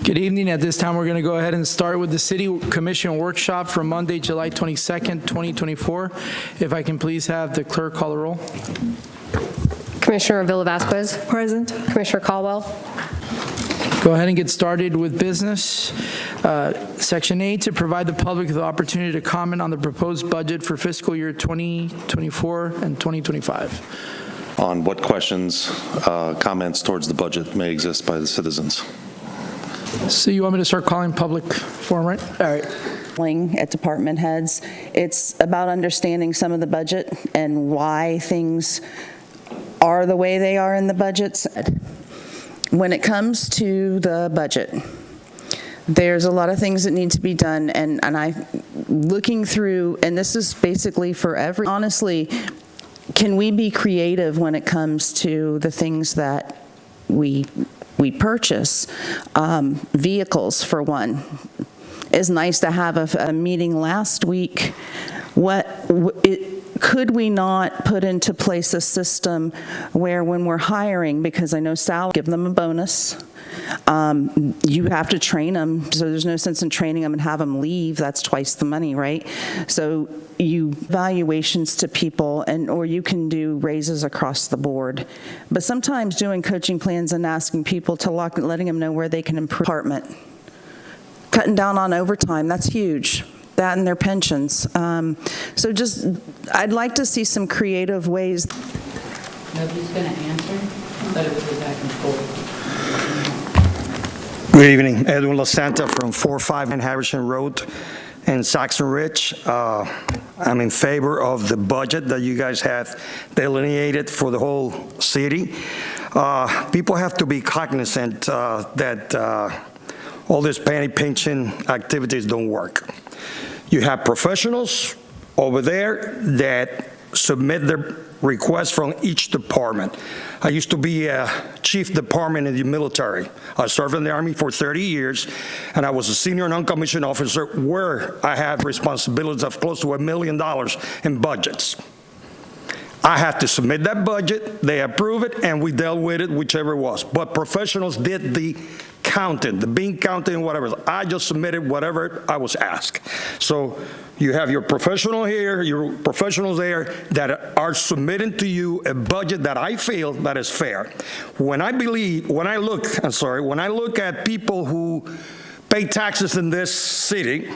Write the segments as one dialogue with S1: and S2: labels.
S1: Good evening. At this time, we're going to go ahead and start with the City Commission workshop for Monday, July 22nd, 2024. If I can please have the clerk call the roll.
S2: Commissioner Villa-Vasquez.
S3: Present.
S2: Commissioner Caldwell.
S1: Go ahead and get started with business. Section 8, to provide the public with the opportunity to comment on the proposed budget for fiscal year 2024 and 2025.
S4: On what questions, comments towards the budget may exist by the citizens.
S1: So you want me to start calling public forum, right? All right.
S3: At department heads, it's about understanding some of the budget and why things are the way they are in the budgets. When it comes to the budget, there's a lot of things that need to be done, and I looking through, and this is basically for every, honestly, can we be creative when it comes to the things that we purchase? Vehicles, for one. It's nice to have a meeting last week. Could we not put into place a system where when we're hiring, because I know Sal, give them a bonus, you have to train them, so there's no sense in training them and have them leave. That's twice the money, right? So you evaluations to people, or you can do raises across the board. But sometimes doing coaching plans and asking people to letting them know where they can improve. Department. Cutting down on overtime, that's huge. That and their pensions. So just, I'd like to see some creative ways.
S5: Nobody's going to answer, but it was back and forth.
S6: Good evening, Edwin LaSanta from 459 Harrison Road in Saxon Ridge. I'm in favor of the budget that you guys have delineated for the whole city. People have to be cognizant that all these penny-pinching activities don't work. You have professionals over there that submit their requests from each department. I used to be a chief department in the military. I served in the Army for 30 years, and I was a senior non-commissioned officer where I had responsibilities of close to $1 million in budgets. I had to submit that budget, they approve it, and we dealt with it, whichever it was. But professionals did the counting, the bean counting, whatever. I just submitted whatever I was asked. So you have your professional here, your professionals there that are submitting to you a budget that I feel that is fair. When I look at people who pay taxes in this city,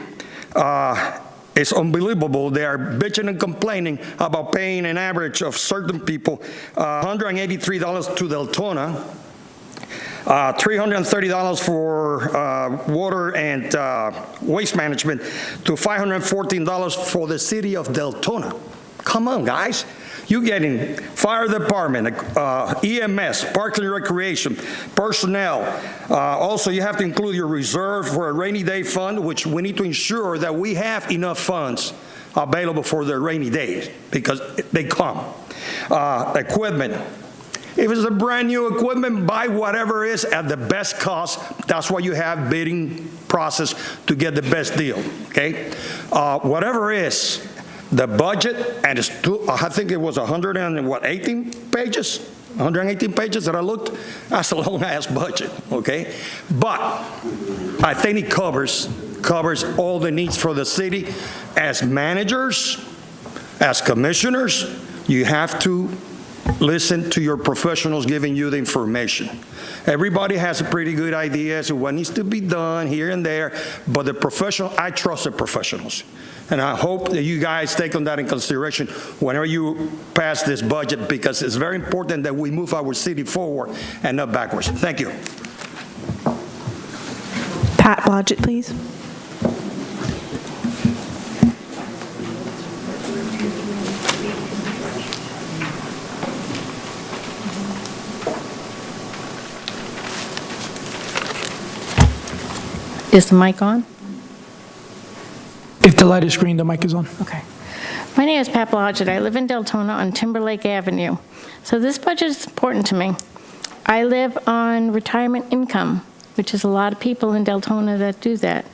S6: it's unbelievable. They are bitching and complaining about paying an average of certain people $183 to Deltona, $330 for water and waste management, to $514 for the city of Deltona. Come on, guys. You're getting fire department, EMS, Parks and Recreation, personnel. Also, you have to include your reserve for a rainy day fund, which we need to ensure that we have enough funds available for the rainy days because they come. Equipment. If it's a brand new equipment, buy whatever is at the best cost. That's why you have bidding process to get the best deal, okay? Whatever is the budget, and it's I think it was 118 pages? 118 pages that I looked? That's a long-ass budget, okay? But I think it covers all the needs for the city. As managers, as commissioners, you have to listen to your professionals giving you the information. Everybody has a pretty good idea as to what needs to be done here and there, but I trust the professionals. And I hope that you guys take on that in consideration whenever you pass this budget, because it's very important that we move our city forward and not backwards. Thank you.
S7: Pat Blodgett, please.
S5: Is the mic on?
S1: If the light is green, the mic is on.
S5: Okay. My name is Pat Blodgett. I live in Deltona on Timberlake Avenue. So this budget is important to me. I live on retirement income, which is a lot of people in Deltona that do that.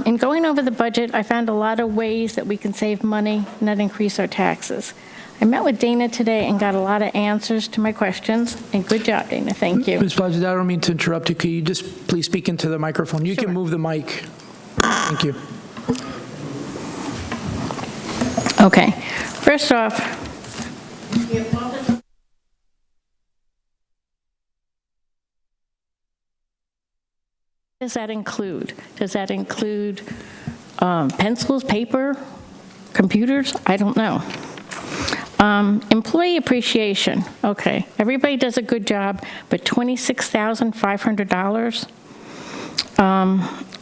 S5: In going over the budget, I found a lot of ways that we can save money, not increase our taxes. I met with Dana today and got a lot of answers to my questions, and good job, Dana, thank you.
S1: Ms. Blodgett, I don't mean to interrupt you. Could you just please speak into the microphone? You
S5: Sure.
S1: can move the mic. Thank you.
S5: Okay, first off, what does that include? Does that include pencils, paper, computers? I don't know. Employee appreciation, okay. Everybody does a good job, but $26,500.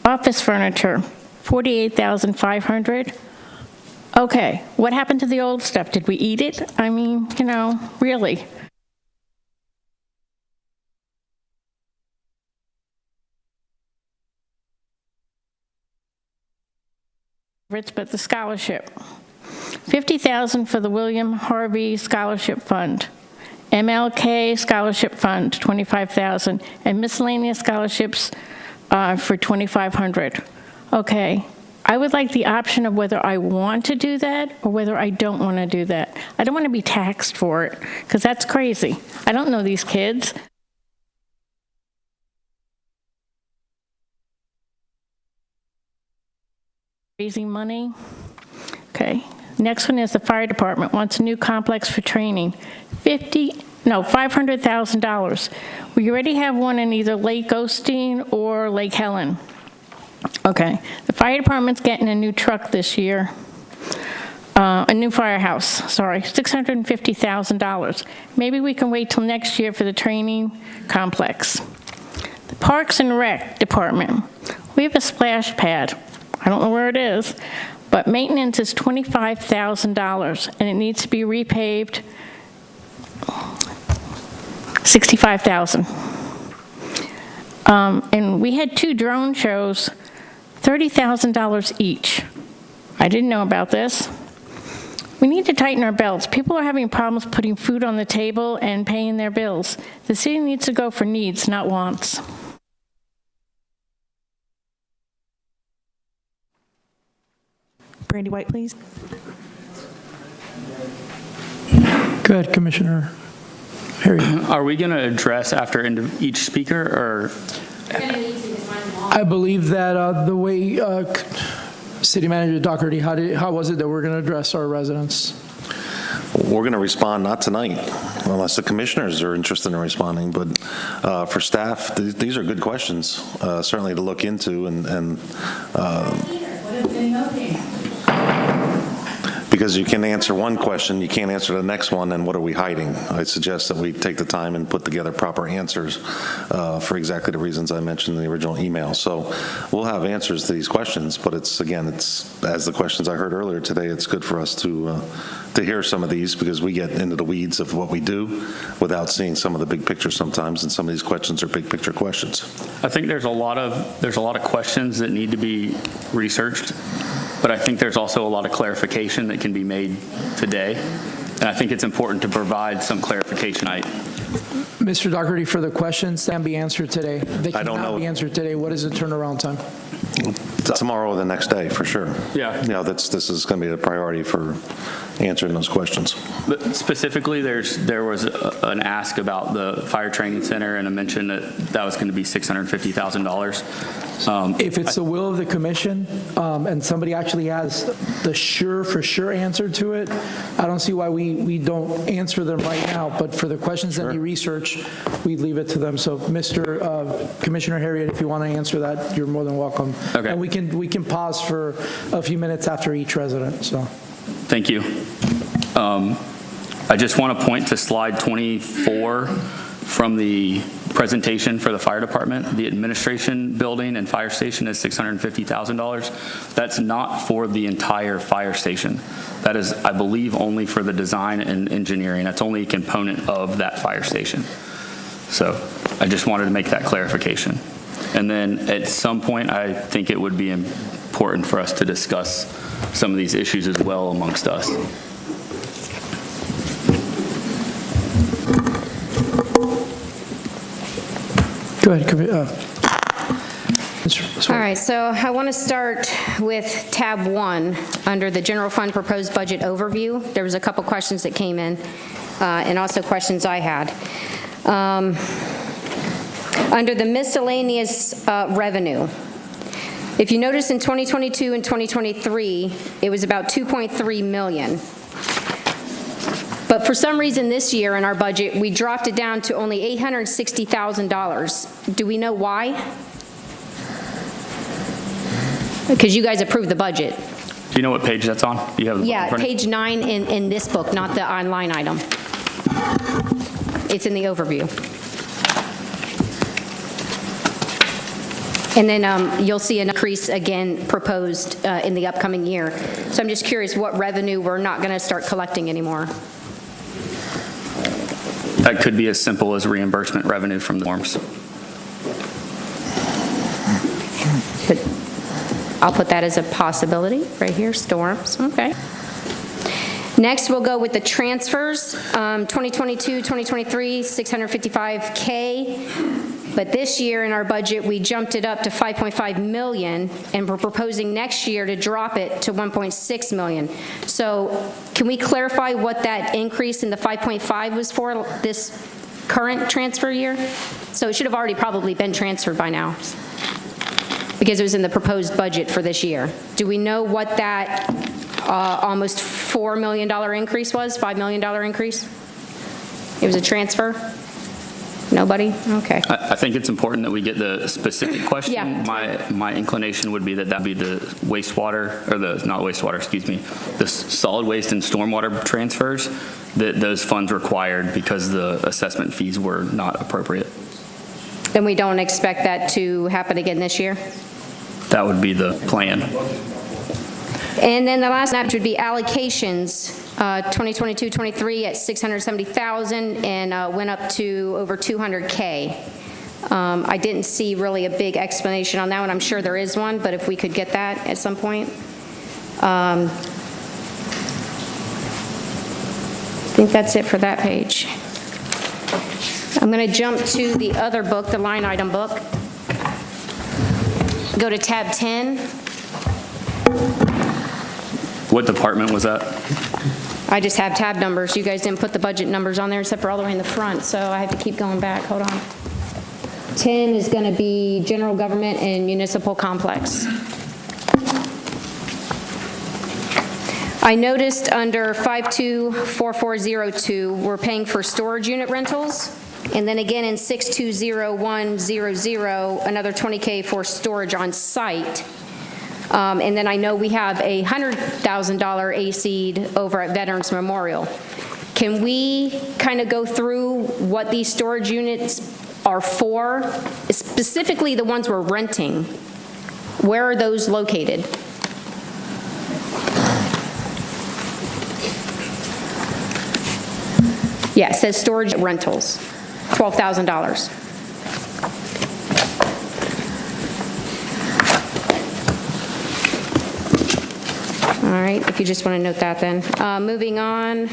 S5: Office furniture, $48,500. Okay, what happened to the old stuff? Did we eat it? I mean, you know, really. But the scholarship, $50,000 for the William Harvey Scholarship Fund, MLK Scholarship Fund, $25,000, and miscellaneous scholarships for $2,500. Okay, I would like the option of whether I want to do that or whether I don't want to do that. I don't want to be taxed for it, because that's crazy. I don't know these kids. Raising money. Okay. Next one is the fire department wants a new complex for training. $500,000. We already have one in either Lake Osteen or Lake Helen. Okay. The fire department's getting a new truck this year. A new firehouse, sorry, $650,000. Maybe we can wait till next year for the training complex. The Parks and Rec department. We have a splash pad. I don't know where it is, but maintenance is $25,000, and it needs to be repaved $65,000. And we had 2 drone shows, $30,000 each. I didn't know about this. We need to tighten our belts. People are having problems putting food on the table and paying their bills. The city needs to go for needs, not wants.
S7: Brandy White, please.
S1: Go ahead, Commissioner Harry.
S8: Are we going to address after each speaker, or?
S1: I believe that the way City Manager Doherty, how was it that we're going to address our residents?
S4: We're going to respond not tonight, unless the commissioners are interested in responding, but for staff, these are good questions, certainly to look into, and because you can answer one question, you can't answer the next one, and what are we hiding? I suggest that we take the time and put together proper answers for exactly the reasons I mentioned in the original email. So we'll have answers to these questions, but it's as the questions I heard earlier today, it's good for us to hear some of these, because we get into the weeds of what we do without seeing some of the big picture sometimes, and some of these questions are big picture questions.
S8: I think there's a lot of questions that need to be researched, but I think there's also a lot of clarification that can be made today, and I think it's important to provide some clarification.
S1: Mr. Doherty, for the questions that can be answered today, they
S4: I don't
S1: cannot
S4: know.
S1: be answered today. What is the turnaround time?
S4: Tomorrow or the next day, for sure.
S8: Yeah.
S4: This is going to be a priority for answering those questions.
S8: But specifically, there was an ask about the fire training center, and a mention that was going to be $650,000.
S1: If it's the will of the commission, and somebody actually has the for sure answer to it, I don't see why we don't answer them right now, but for the questions that you research, we leave it to them. So Mr. Commissioner Harriet, if you want to answer that, you're more than welcome.
S8: Okay.
S1: And we can pause for a few minutes after each resident, so.
S8: Thank you. I just want to point to slide 24 from the presentation for the fire department. The administration building and fire station is $650,000. That's not for the entire fire station. That is, I believe, only for the design and engineering. That's only a component of that fire station. So I just wanted to make that clarification. And then at some point, I think it would be important for us to discuss some of these issues as well amongst us.
S1: Go ahead, Ms.
S2: All right, so I want to start with tab 1, under the general fund proposed budget overview. There was a couple questions that came in, and also questions I had. Under the miscellaneous revenue, if you notice in 2022 and 2023, it was about 2.3 million. But for some reason this year in our budget, we dropped it down to only $860,000. Do we know why? Because you guys approved the budget.
S8: Do you know what page that's on? Do you have the book in
S2: Yeah,
S8: front of you?
S2: page 9 in this book, not the online item. It's in the overview. And then you'll see an increase again proposed in the upcoming year. So I'm just curious what revenue we're not going to start collecting anymore.
S8: That could be as simple as reimbursement revenue from the forms.
S2: But I'll put that as a possibility right here, storms, okay. Next, we'll go with the transfers, 2022, 2023, $655K. But this year in our budget, we jumped it up to 5.5 million, and we're proposing next year to drop it to 1.6 million. So can we clarify what that increase in the 5.5 was for this current transfer year? So it should have already probably been transferred by now, because it was in the proposed budget for this year. Do we know what that almost $4 million increase was, $5 million increase? It was a transfer? Nobody? Okay.
S8: I think it's important that we get the specific question.
S2: Yeah.
S8: My inclination would be that that'd be the wastewater, or not wastewater, excuse me, the solid waste and stormwater transfers, that those funds required because the assessment fees were not appropriate.
S2: Then we don't expect that to happen again this year?
S8: That would be the plan.
S2: And then the last map would be allocations, 2022-23 at 670,000 and went up to over 200K. I didn't see really a big explanation on that one. I'm sure there is one, but if we could get that at some point. I think that's it for that page. I'm going to jump to the other book, the line item book. Go to tab 10.
S8: What department was that?
S2: I just have tab numbers. You guys didn't put the budget numbers on there except for all the way in the front, so I have to keep going back. Hold on. 10 is going to be general government and municipal complex. I noticed under 524402, we're paying for storage unit rentals. And then again in 620100, another 20K for storage on site. And then I know we have a $100,000 AC over at Veterans Memorial. Can we kind of go through what these storage units are for? Specifically the ones we're renting. Where are those located? Yeah, it says storage rentals, $12,000. All right, if you just want to note that then. Moving on.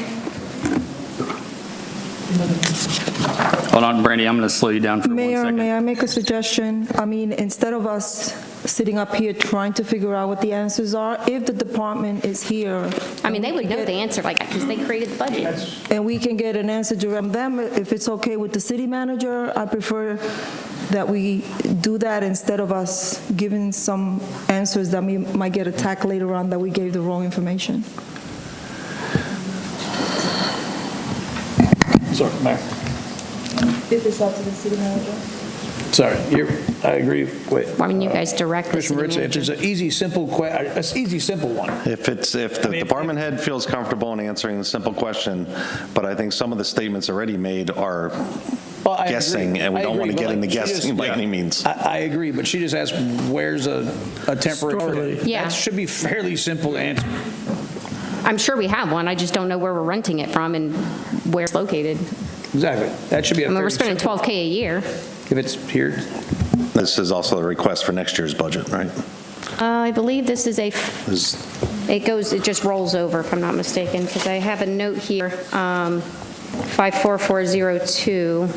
S8: Hold on, Brandy, I'm going to slow you down for 1
S7: Mayor,
S8: second.
S7: may I make a suggestion? I mean, instead of us sitting up here trying to figure out what the answers are, if the department is here.
S2: I mean, they would know the answer like that because they created the budget.
S7: And we can get an answer from them, if it's okay with the city manager, I prefer that we do that instead of us giving some answers that we might get attacked later on that we gave the wrong information.
S1: Sorry, Mayor.
S7: If it's up to the city manager.
S1: Sorry, I agree with
S2: I mean, you guys direct the
S1: Commissioner
S2: city
S1: Ritz. If there's
S2: manager.
S1: an easy, simple one.
S4: If the department head feels comfortable in answering the simple question, but I think some of the statements already made are
S1: Well, I
S4: guessing,
S1: agree.
S4: and we
S1: I
S4: don't want to
S1: agree,
S4: get
S1: but
S4: into
S1: she just-
S4: guessing by any means.
S1: I agree, but she just asked, where's a temporary?
S2: Yeah.
S1: That should be fairly simple to answer.
S2: I'm sure we have one, I just don't know where we're renting it from and where it's located.
S1: Exactly. That should be a
S2: I mean, we're
S1: fairly
S2: spending
S1: simple.
S2: $12K a year.
S1: If it's here,
S4: This is also a request for next year's budget, right?
S2: I believe this is
S4: Is-
S2: it just rolls over, if I'm not mistaken, because I have a note here, 54402.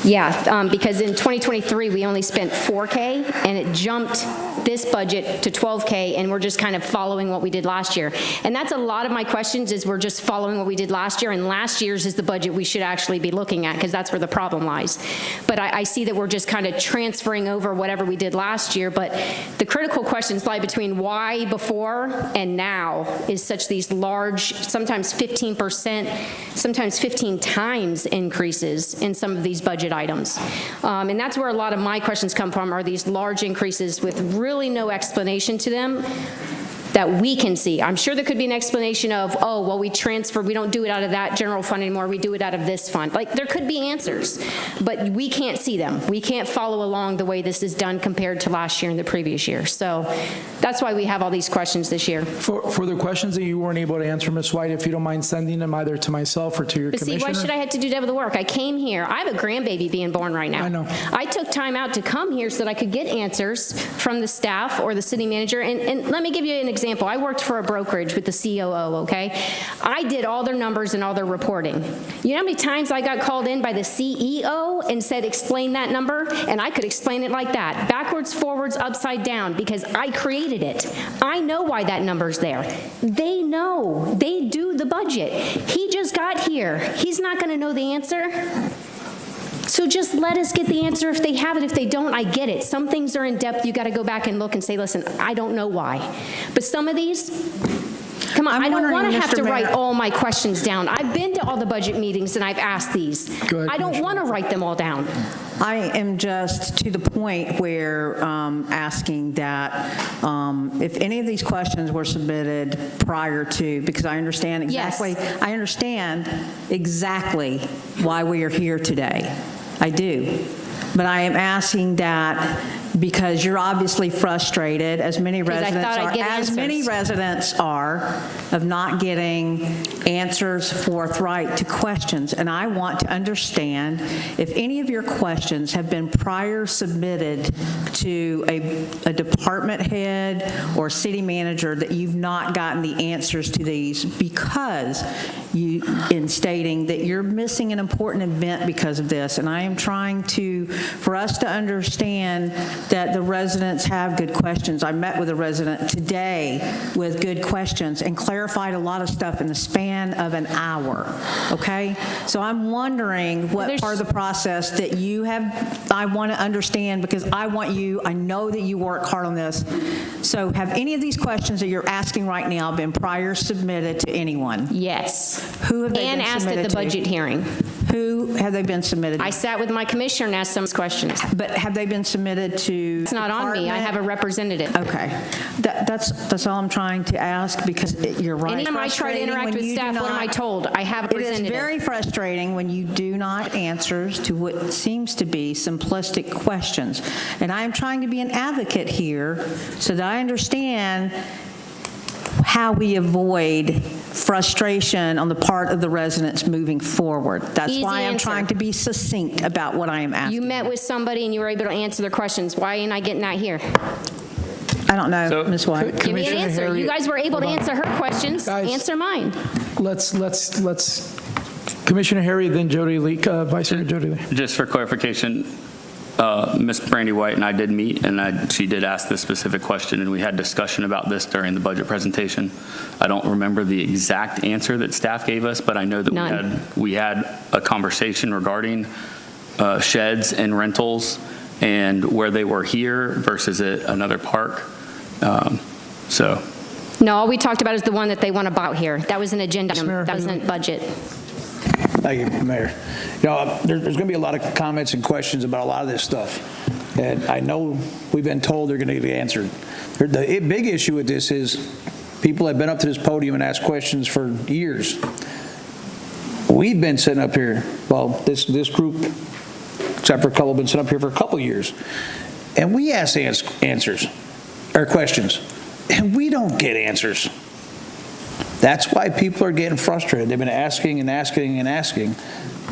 S2: Yeah, because in 2023, we only spent 4K, and it jumped this budget to 12K, and we're just kind of following what we did last year. And that's a lot of my questions, is we're just following what we did last year, and last year's is the budget we should actually be looking at, because that's where the problem lies. But I see that we're just kind of transferring over whatever we did last year, but the critical questions lie between why before and now is such these large, sometimes 15%, sometimes 15 times increases in some of these budget items. And that's where a lot of my questions come from, are these large increases with really no explanation to them that we can see. I'm sure there could be an explanation of, oh, well, we transfer, we don't do it out of that general fund anymore, we do it out of this fund. Like, there could be answers, but we can't see them. We can't follow along the way this is done compared to last year and the previous year. So that's why we have all these questions this year.
S1: For the questions that you weren't able to answer, Ms. White, if you don't mind sending them either to myself or to your
S2: But see,
S1: commissioner.
S2: why should I have to do double the work? I came here, I have a grandbaby being born right now.
S1: I know.
S2: I took time out to come here so that I could get answers from the staff or the city manager. And let me give you an example. I worked for a brokerage with the COO, okay? I did all their numbers and all their reporting. You know how many times I got called in by the CEO and said, explain that number? And I could explain it like that, backwards, forwards, upside down, because I created it. I know why that number's there. They know. They do the budget. He just got here. He's not going to know the answer. So just let us get the answer if they have it. If they don't, I get it. Some things are in depth. You got to go back and look and say, listen, I don't know why. But some of these, come on, I don't want to have to write all my questions down. I've been to all the budget meetings and I've asked these.
S1: Go ahead,
S2: I don't want to write them all down.
S9: I am just to the point where asking that if any of these questions were submitted prior to, because I understand exactly,
S2: Yes.
S9: I understand exactly why we are here today. I do. But I am asking that because you're obviously frustrated, as many residents
S2: thought I'd
S9: are,
S2: get
S9: as many
S2: answers.
S9: residents are, of not getting answers forthright to questions. And I want to understand if any of your questions have been prior submitted to a department head or city manager that you've not gotten the answers to these because you, in stating that you're missing an important event because of this. And I am trying for us to understand that the residents have good questions. I met with a resident today with good questions and clarified a lot of stuff in the span of an hour, okay? So I'm wondering what part of the process that you have, I want to understand, because I know that you work hard on this. So have any of these questions that you're asking right now been prior submitted to anyone?
S2: Yes.
S9: Who have they
S2: And
S9: been
S2: asked
S9: submitted
S2: at the
S9: to?
S2: budget hearing.
S9: Who have they been submitted to?
S2: I sat with my commissioner and asked some questions.
S9: But have they been submitted to?
S2: It's not on me. I have a representative.
S9: Okay. That's all I'm trying to ask, because you're right.
S2: Anytime I try to interact with staff, what am I told? I have a
S9: It is
S2: representative.
S9: very frustrating when you do not answers to what seems to be simplistic questions. And I am trying to be an advocate here so that I understand how we avoid frustration on the part of the residents moving forward. That's
S2: Easy
S9: why I'm
S2: answer.
S9: trying to be succinct about what I am asking.
S2: You met with somebody and you were able to answer their questions. Why ain't I getting that here?
S9: I don't know,
S8: So-
S9: Ms. White.
S2: Give me an
S1: Commissioner
S2: answer.
S1: Harry-
S2: You guys were able to
S1: hold on.
S2: answer her questions.
S1: Guys.
S2: Answer mine.
S1: Let's, Commissioner Harry, then Jody Lee, Vice Chair Jody Lee.
S8: Just for clarification, Ms. Brandy White and I did meet, and she did ask this specific question, and we had discussion about this during the budget presentation. I don't remember the exact answer that staff gave us, but I know that
S2: None.
S8: we had a conversation regarding sheds and rentals and where they were here versus at another park. So.
S2: No, all we talked about is the one that they want to buy here. That was an agenda item.
S1: Mayor.
S2: That wasn't budget.
S10: Thank you, Mayor. You know, there's going to be a lot of comments and questions about a lot of this stuff. And I know we've been told they're going to get answered. The big issue with this is people have been up to this podium and asked questions for years. We've been sitting up here, well, this group, except for a couple, have been sitting up here for a couple of years. And we ask answers, or questions, and we don't get answers. That's why people are getting frustrated. They've been asking and asking and asking,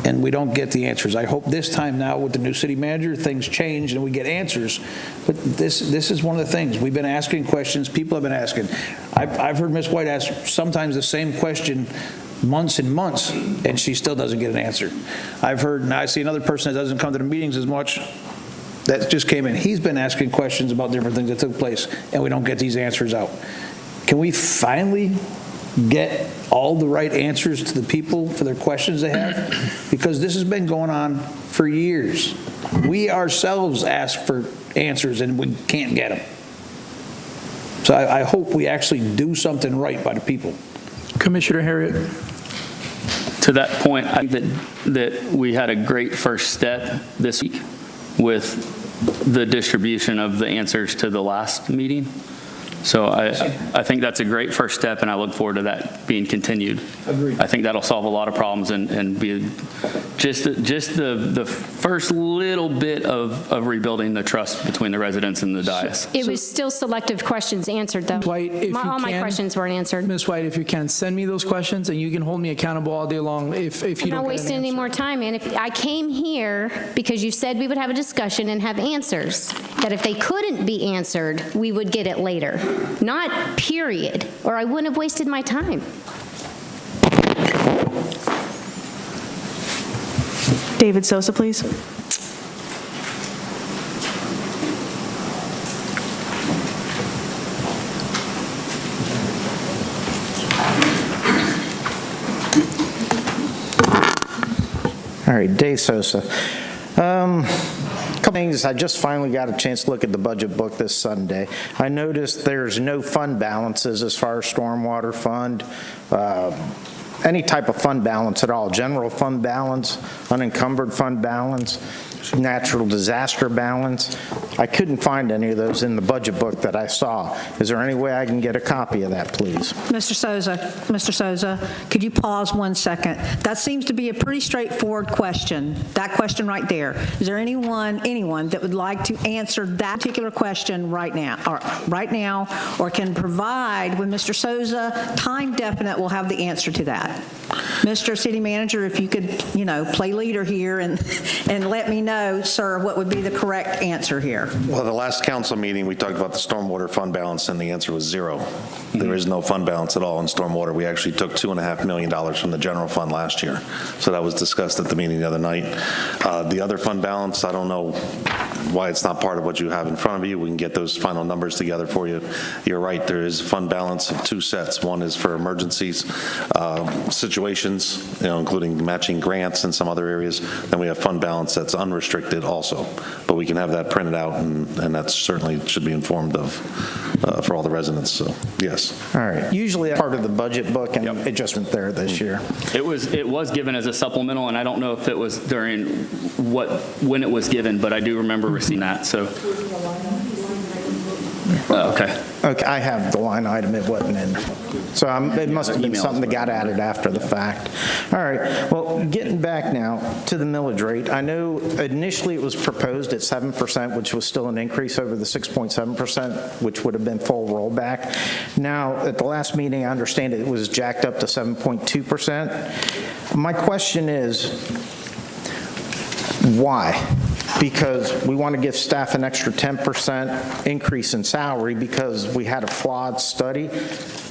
S10: and we don't get the answers. I hope this time now with the new city manager, things change and we get answers. But this is one of the things. We've been asking questions. People have been asking. I've heard Ms. White ask sometimes the same question months and months, and she still doesn't get an answer. I've heard, and I see another person that doesn't come to the meetings as much, that just came in. He's been asking questions about different things that took place, and we don't get these answers out. Can we finally get all the right answers to the people for their questions they have? Because this has been going on for years. We ourselves ask for answers and we can't get them. So I hope we actually do something right by the people.
S1: Commissioner Harriet.
S8: To that point, I think that we had a great first step this week with the distribution of the answers to the last meeting. So I think that's a great first step, and I look forward to that being continued.
S10: Agreed.
S8: I think that'll solve a lot of problems and be just the first little bit of rebuilding the trust between the residents and the dais.
S2: It was still selective questions answered, though.
S1: White, if you
S2: All my
S1: can-
S2: questions weren't answered.
S1: Ms. White, if you can, send me those questions, and you can hold me accountable all day long if you
S2: I'm
S1: don't
S2: not
S1: get an
S2: wasting any
S1: answer.
S2: more time, man. If I came here because you said we would have a discussion and have answers, that if they couldn't be answered, we would get it later. Not period, or I wouldn't have wasted my time.
S11: David Sosa, please.
S12: All right, Dave Sosa. Couple things, I just finally got a chance to look at the budget book this Sunday. I noticed there's no fund balances as far as stormwater fund, any type of fund balance at all, general fund balance, unencumbered fund balance, natural disaster balance. I couldn't find any of those in the budget book that I saw. Is there any way I can get a copy of that, please?
S9: Mr. Souza, could you pause 1 second? That seems to be a pretty straightforward question, that question right there. Is there anyone that would like to answer that particular question right now, or can provide, when Mr. Souza, time definite, will have the answer to that? Mr. City Manager, if you could, play leader here and let me know, sir, what would be the correct answer here?
S4: Well, the last council meeting, we talked about the stormwater fund balance, and the answer was zero. There is no fund balance at all in stormwater. We actually took $2.5 million from the general fund last year. So that was discussed at the meeting the other night. The other fund balance, I don't know why it's not part of what you have in front of you. We can get those final numbers together for you. You're right, there is a fund balance of two sets. One is for emergencies, situations, including matching grants in some other areas. Then we have fund balance that's unrestricted also. But we can have that printed out, and that certainly should be informed of for all the residents, so yes.
S12: All right, usually that's part of the budget book, and it just went there this year.
S8: It was given as a supplemental, and I don't know if it was during when it was given, but I do remember receiving that, so. Okay.
S12: Okay, I have the line item, it wasn't in. So it must have been something that got added after the fact. All right, well, getting back now to the millage rate, I know initially it was proposed at 7%, which was still an increase over the 6.7%, which would have been full rollback. Now, at the last meeting, I understand it was jacked up to 7.2%. My question is, why? Because we want to give staff an extra 10% increase in salary because we had a flawed study.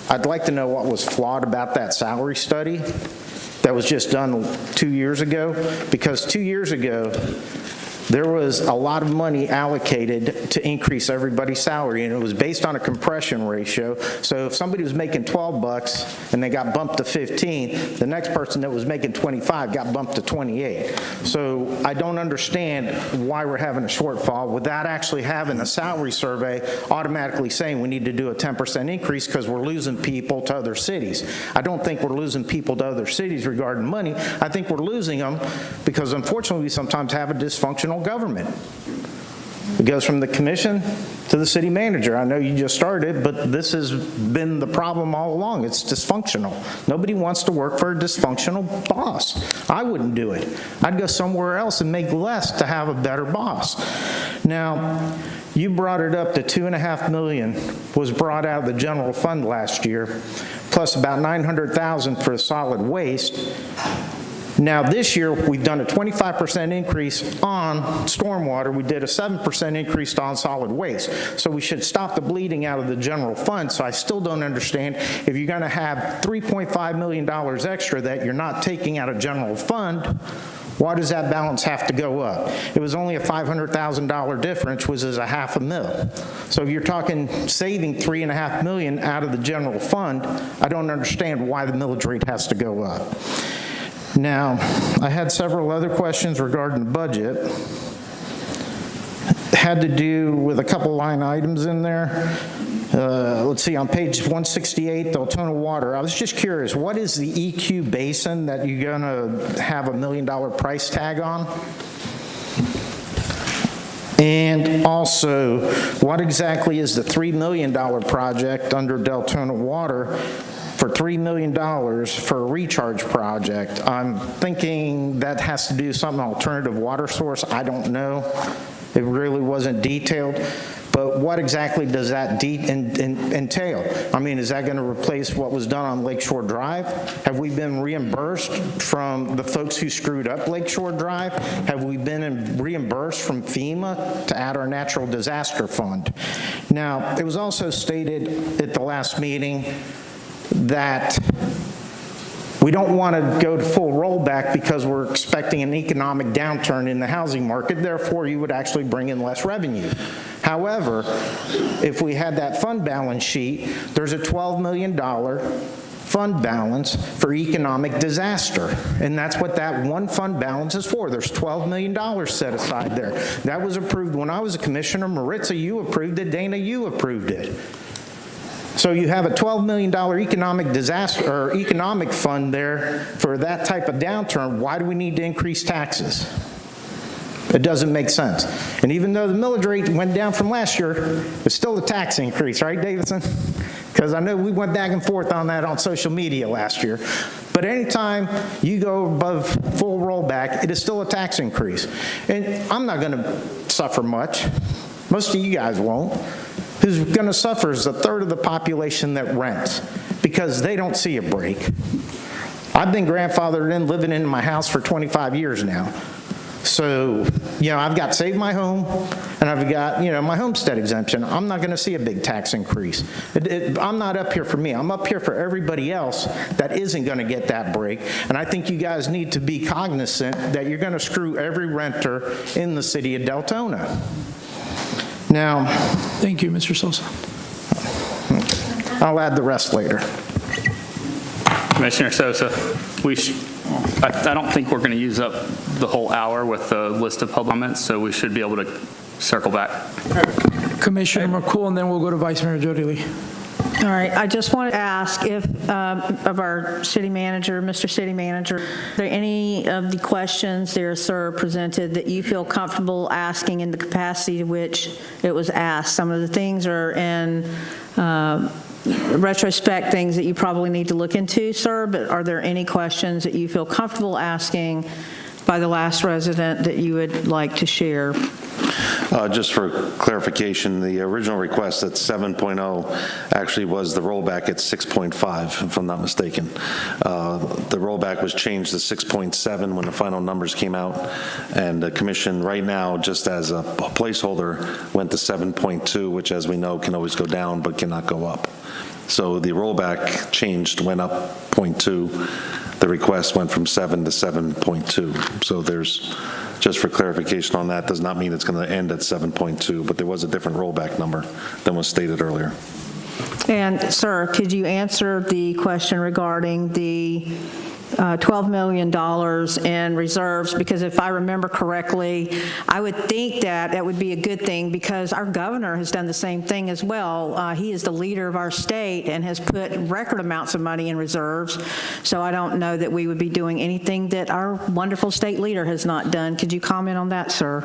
S12: I'd like to know what was flawed about that salary study that was just done 2 years ago, because 2 years ago, there was a lot of money allocated to increase everybody's salary, and it was based on a compression ratio. So if somebody was making $12 and they got bumped to 15, the next person that was making 25 got bumped to 28. So I don't understand why we're having a shortfall without actually having a salary survey automatically saying we need to do a 10% increase because we're losing people to other cities. I don't think we're losing people to other cities regarding money. I think we're losing them because unfortunately we sometimes have a dysfunctional government. It goes from the commission to the city manager. I know you just started, but this has been the problem all along. It's dysfunctional. Nobody wants to work for a dysfunctional boss. I wouldn't do it. I'd go somewhere else and make less to have a better boss. Now, you brought it up to $2.5 million was brought out of the general fund last year, plus about $900,000 for solid waste. Now, this year, we've done a 25% increase on stormwater. We did a 7% increase on solid waste. So we should stop the bleeding out of the general fund. So I still don't understand, if you're going to have $3.5 million extra that you're not taking out of general fund, why does that balance have to go up? It was only a $500,000 difference, which is a $500,000. So if you're talking saving $3.5 million out of the general fund, I don't understand why the millage rate has to go up. Now, I had several other questions regarding the budget. Had to do with a couple line items in there. Let's see, on page 168, Deltona Water, I was just curious, what is the EQ basin that you're gonna have $1 million price tag on? And also, what exactly is the $3 million project under Deltona Water for $3 million for a recharge project? I'm thinking that has to do something alternative water source. I don't know. It really wasn't detailed. But what exactly does that entail? I mean, is that going to replace what was done on Lakeshore Drive? Have we been reimbursed from the folks who screwed up Lakeshore Drive? Have we been reimbursed from FEMA to add our natural disaster fund? Now, it was also stated at the last meeting that we don't want to go to full rollback because we're expecting an economic downturn in the housing market. Therefore, you would actually bring in less revenue. However, if we had that fund balance sheet, there's a $12 million fund balance for economic disaster. And that's what that one fund balance is for. There's $12 million set aside there. That was approved when I was a commissioner. Maritza, you approved it. Dana, you approved it. So you have a $12 million economic disaster or economic fund there for that type of downturn. Why do we need to increase taxes? It doesn't make sense. And even though the millage rate went down from last year, it's still a tax increase, right, Davidson? Because I know we went back and forth on that on social media last year. But anytime you go above full rollback, it is still a tax increase. And I'm not going to suffer much. Most of you guys won't. Who's going to suffer is a third of the population that rents because they don't see a break. I've been grandfathered in living in my house for 25 years now. So, you know, I've got Save My Home and I've got, you know, my homestead exemption. I'm not going to see a big tax increase. I'm not up here for me. I'm up here for everybody else that isn't going to get that break. And I think you guys need to be cognizant that you're going to screw every renter in the city of Deltona. Now,
S1: Thank you, Mr. Sosa.
S12: I'll add the rest later.
S8: Commissioner Sosa, I don't think we're going to use up the whole hour with the list of public comments, so we should be able to circle back.
S1: Commissioner McCool, and then we'll go to Vice Mayor Jody Lee.
S9: All right, I just wanted to ask if, of our city manager, Mr. City Manager, are there any of the questions there, sir, presented that you feel comfortable asking in the capacity to which it was asked? Some of the things are in retrospect, things that you probably need to look into, sir, but are there any questions that you feel comfortable asking by the last resident that you would like to share?
S4: Just for clarification, the original request at 7.0 actually was the rollback at 6.5, if I'm not mistaken. The rollback was changed to 6.7 when the final numbers came out, and the commission right now, just as a placeholder, went to 7.2, which, as we know, can always go down but cannot go up. So the rollback changed, went up 0.2. The request went from 7 to 7.2. So there's, just for clarification on that, does not mean it's going to end at 7.2, but there was a different rollback number than was stated earlier.
S9: And, sir, could you answer the question regarding the $12 million in reserves? Because if I remember correctly, I would think that that would be a good thing because our governor has done the same thing as well. He is the leader of our state and has put record amounts of money in reserves. So I don't know that we would be doing anything that our wonderful state leader has not done. Could you comment on that, sir?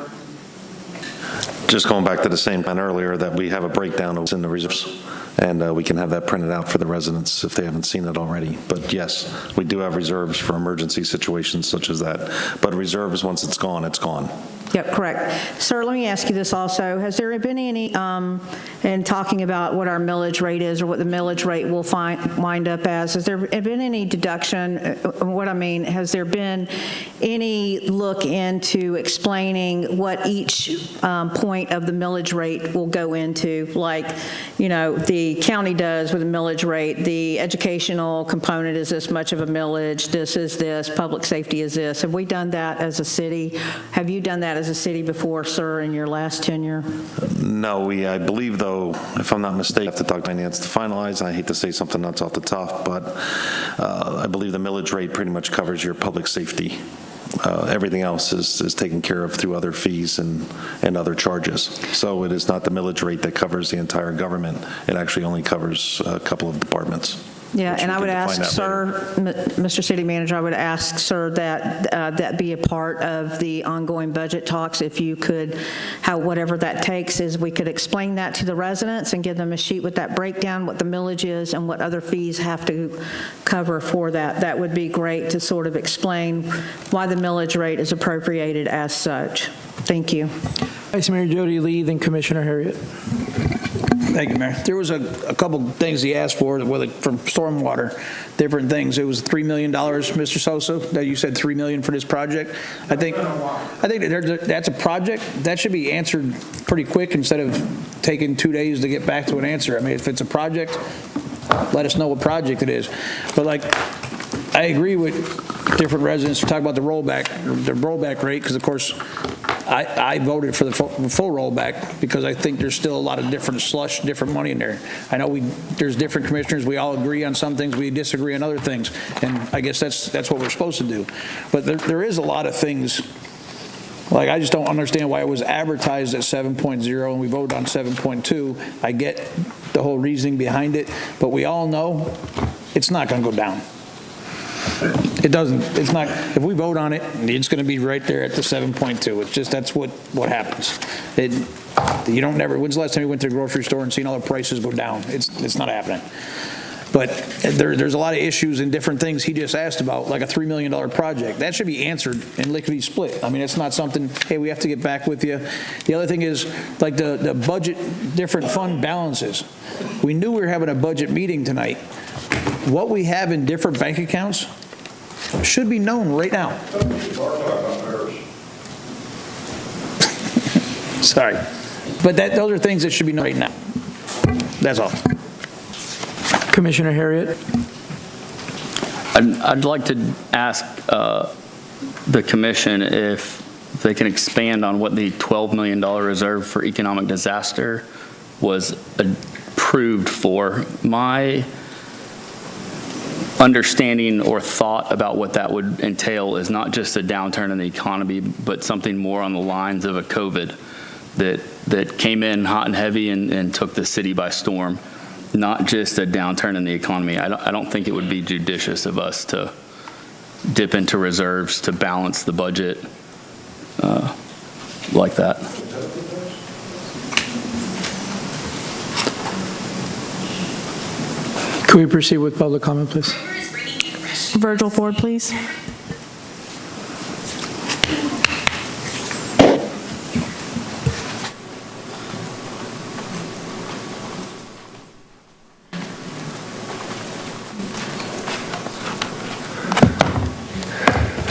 S4: Just going back to the same plan earlier, that we have a breakdown of what's in the reserves, and we can have that printed out for the residents if they haven't seen it already. But yes, we do have reserves for emergency situations such as that. But reserves, once it's gone, it's gone.
S9: Yep, correct. Sir, let me ask you this also. Has there been any, in talking about what our millage rate is or what the millage rate will wind up as, has there been any deduction? What I mean, has there been any look into explaining what each point of the millage rate will go into? Like, you know, the county does with the millage rate, the educational component is this much of a millage, this is this, public safety is this. Have we done that as a city? Have you done that as a city before, sir, in your last tenure?
S4: No, I believe, though, if I'm not mistaken, I have to talk to finance to finalize. I hate to say something that's off the top, but I believe the millage rate pretty much covers your public safety. Everything else is taken care of through other fees and other charges. So it is not the millage rate that covers the entire government. It actually only covers a couple of departments.
S9: Yeah, and I would ask, sir, Mr. City Manager, I would ask, sir, that that be a part of the ongoing budget talks. If you could, whatever that takes, is we could explain that to the residents and give them a sheet with that breakdown, what the millage is and what other fees have to cover for that. That would be great to sort of explain why the millage rate is appropriated as such. Thank you.
S1: Vice Mayor Jody Lee, then Commissioner Harriet.
S10: Thank you, Mayor. There was a couple things he asked for, whether from stormwater, different things. It was $3 million, Mr. Sosa, that you said $3 million for this project. I think that's a project that should be answered pretty quick instead of taking 2 days to get back to an answer. I mean, if it's a project, let us know what project it is. But like, I agree with different residents who talk about the rollback rate, because of course, I voted for the full rollback because I think there's still a lot of different slush, different money in there. I know there's different commissioners. We all agree on some things. We disagree on other things. And I guess that's what we're supposed to do. But there is a lot of things. Like, I just don't understand why it was advertised at 7.0 and we voted on 7.2. I get the whole reasoning behind it, but we all know it's not going to go down. It doesn't. It's not. If we vote on it, it's going to be right there at the 7.2. It's just that's what happens. You don't never. When's the last time you went to a grocery store and seen all the prices go down? It's not happening. But there's a lot of issues and different things he just asked about, like a $3 million project. That should be answered and lickety split. I mean, it's not something, hey, we have to get back with you. The other thing is, like the budget, different fund balances. We knew we were having a budget meeting tonight. What we have in different bank accounts should be known right now. Sorry. But those are things that should be known right now. That's all.
S1: Commissioner Harriet.
S8: I'd like to ask the commission if they can expand on what the $12 million reserve for economic disaster was approved for. My understanding or thought about what that would entail is not just a downturn in the economy, but something more on the lines of a COVID that came in hot and heavy and took the city by storm. Not just a downturn in the economy. I don't think it would be judicious of us to dip into reserves to balance the budget like that.
S1: Could we proceed with public comment, please?
S11: Virgil Ford, please.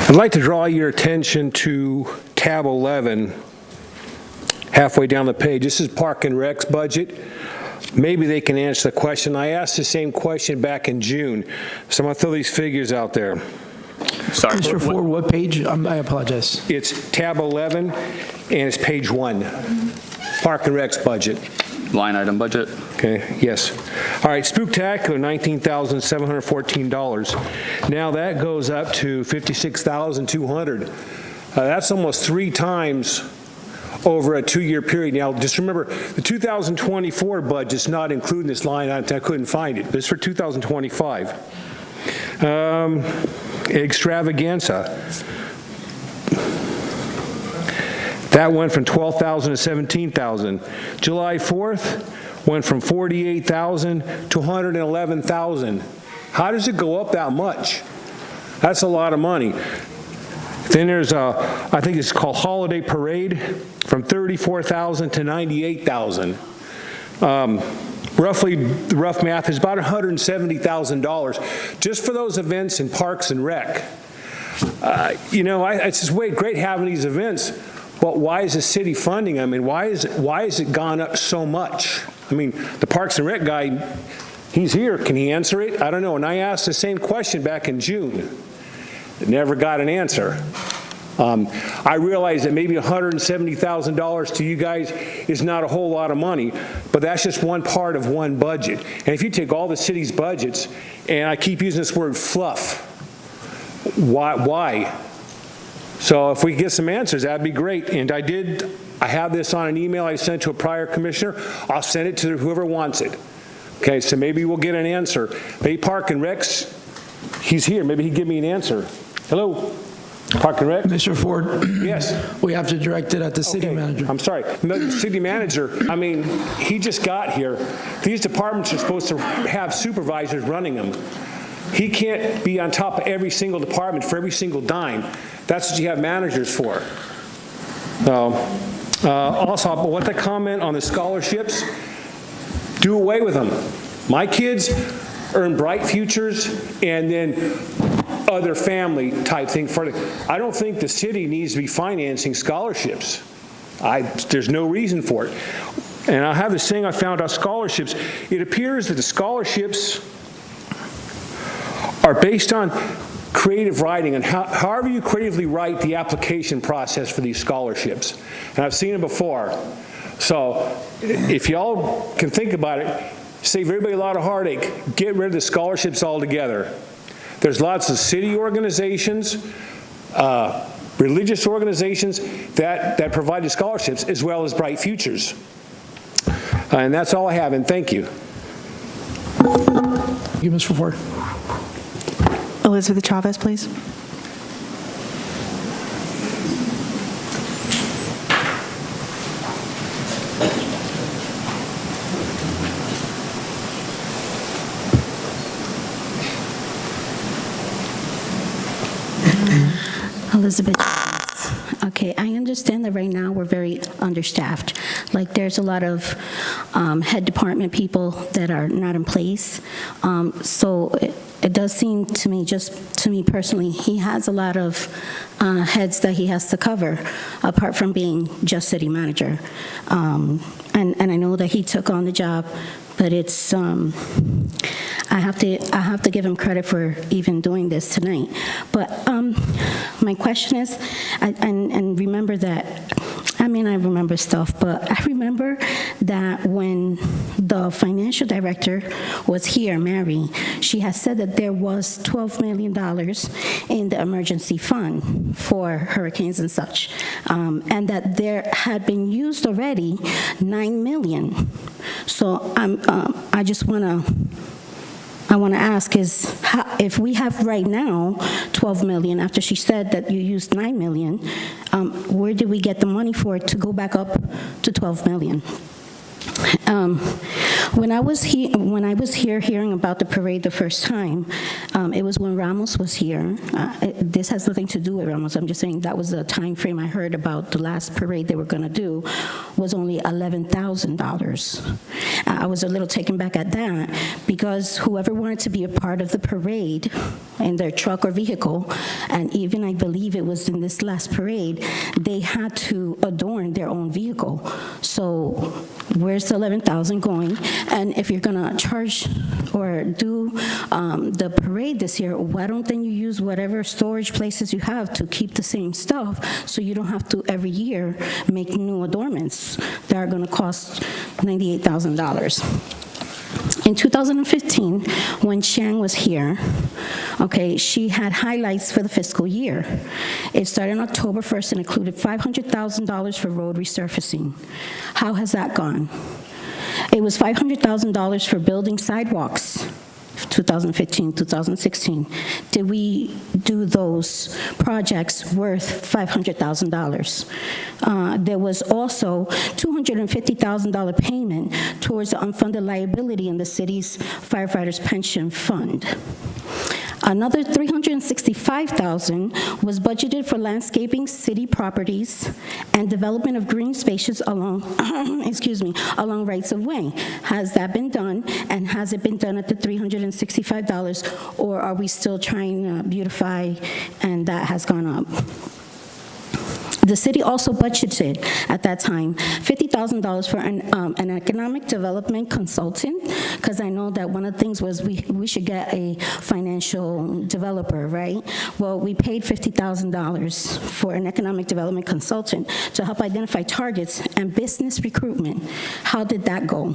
S13: I'd like to draw your attention to tab 11, halfway down the page. This is Park and Rec's budget. Maybe they can answer the question. I asked the same question back in June, so I'm going to throw these figures out there.
S8: Sorry.
S1: Mr. Ford, what page? I apologize.
S13: It's tab 11, and it's page 1. Park and Rec's budget.
S8: Line item budget.
S13: Okay, yes. All right, Spooktacular, $19,714. Now that goes up to $56,200. That's almost 3 times over a 2-year period. Now, just remember, the 2024 budget's not including this line item. I couldn't find it, but it's for 2025. Extravaganza. That went from 12,000 to 17,000. July 4th went from 48,000 to 111,000. How does it go up that much? That's a lot of money. Then there's I think it's called Holiday Parade, from $34,000 to $98,000. Roughly, the rough math is about $170,000 just for those events in Parks and Rec. It's just great having these events, but why is the city funding them? I mean, why is it gone up so much? I mean, the Parks and Rec guy, he's here. Can he answer it? I don't know. And I asked the same question back in June. Never got an answer. I realize that maybe $170,000 to you guys is not a whole lot of money, but that's just one part of one budget. And if you take all the city's budgets, and I keep using this word fluff, why? So if we get some answers, that'd be great. And I have this on an email I sent to a prior commissioner. I'll send it to whoever wants it. Okay, so maybe we'll get an answer. Maybe Park and Rec's, he's here. Maybe he'd give me an answer. Hello? Park and Rec?
S1: Mr. Ford?
S13: Yes.
S1: We have to direct it at the city manager.
S13: I'm sorry. The city manager, I mean, he just got here. These departments are supposed to have supervisors running them. He can't be on top of every single department for every single dime. That's what you have managers for. Also, I want to comment on the scholarships. Do away with them. My kids earn Bright Futures and then other family type thing. I don't think the city needs to be financing scholarships. There's no reason for it. And I have this thing I found out scholarships. It appears that the scholarships are based on creative writing and however you creatively write the application process for these scholarships. And I've seen it before. So if y'all can think about it, save everybody a lot of heartache, get rid of the scholarships altogether. There's lots of city organizations, religious organizations that provide the scholarships as well as Bright Futures. And that's all I have, and thank you.
S1: Thank you, Mr. Ford.
S11: Elizabeth Chavez, please.
S14: Elizabeth. Okay, I understand that right now we're very understaffed. Like there's a lot of head department people that are not in place. So it does seem to me, just to me personally, he has a lot of heads that he has to cover apart from being just city manager. And I know that he took on the job, but it's, I have to give him credit for even doing this tonight. But my question is, and remember that, I mean, I remember stuff, but I remember that when the financial director was here, Mary, she has said that there was $12 million in the emergency fund for hurricanes and such, and that there had been used already $9 million. So I just want to ask is if we have right now $12 million, after she said that you used $9 million, where did we get the money for it to go back up to $12 million? When I was here hearing about the parade the first time, it was when Ramos was here. This has nothing to do with Ramos. I'm just saying that was the time frame I heard about the last parade they were going to do was only $11,000. I was a little taken back at that because whoever wanted to be a part of the parade in their truck or vehicle, and even I believe it was in this last parade, they had to adorn their own vehicle. So where's the $11,000 going? And if you're going to charge or do the parade this year, why don't then you use whatever storage places you have to keep the same stuff so you don't have to every year make new adornments that are going to cost $98,000. In 2015, when Chang was here, okay, she had highlights for the fiscal year. It started on October 1st and included $500,000 for road resurfacing. How has that gone? It was $500,000 for building sidewalks, 2015, 2016. Did we do those projects worth $500,000? There was also $250,000 payment towards the unfunded liability in the city's firefighters' pension fund. Another $365,000 was budgeted for landscaping city properties and development of green spaces along, along rights of way. Has that been done, and has it been done at the $365, or are we still trying to beautify and that has gone up? The city also budgeted at that time $50,000 for an economic development consultant, because I know that one of the things was we should get a financial developer, right? Well, we paid $50,000 for an economic development consultant to help identify targets and business recruitment. How did that go?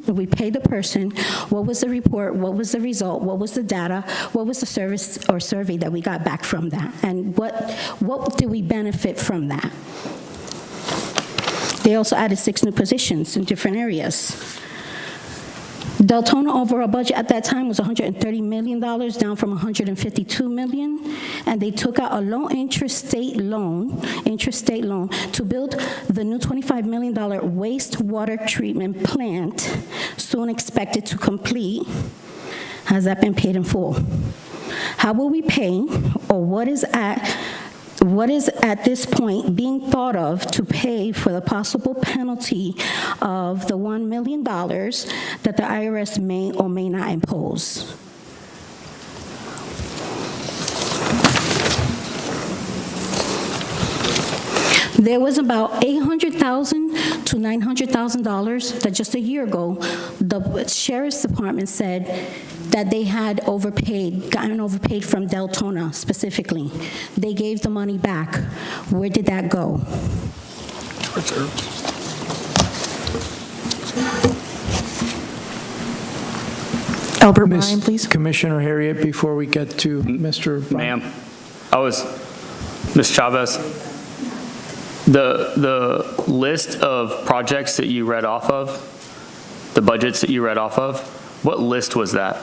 S14: We paid the person. What was the report? What was the result? What was the data? What was the service or survey that we got back from that? And what did we benefit from that? They also added 6 new positions in different areas. Deltona overall budget at that time was $130 million, down from $152 million, and they took out a low-interest state loan to build the new $25 million wastewater treatment plant, soon expected to complete. Has that been paid in full? How will we pay, or what is at this point being thought of to pay for the possible penalty of the $1 million that the IRS may or may not impose? There was about $800,000 to $900,000 that just a year ago, the Sheriff's Department said that they had gotten overpaid from Deltona specifically. They gave the money back. Where did that go?
S11: Albert Bryan, please.
S1: Commissioner Harriet, before we get to Mr. Bryan.
S8: Ma'am, Ms. Chavez, the list of projects that you read off of, the budgets that you read off of, what list was that?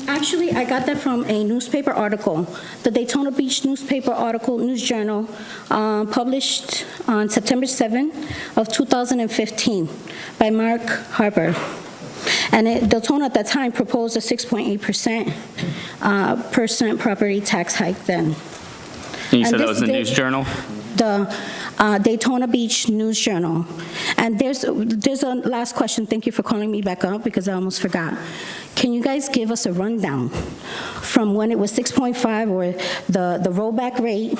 S14: Actually, I got that from a newspaper article, the Daytona Beach newspaper article, News Journal, published on September 7 of 2015 by Mark Harper. And Deltona at that time proposed a 6.8% property tax hike then.
S8: And you said that was the News Journal?
S14: The Daytona Beach News Journal. And there's a last question. Thank you for calling me back up because I almost forgot. Can you guys give us a rundown from when it was 6.5 or the rollback rate,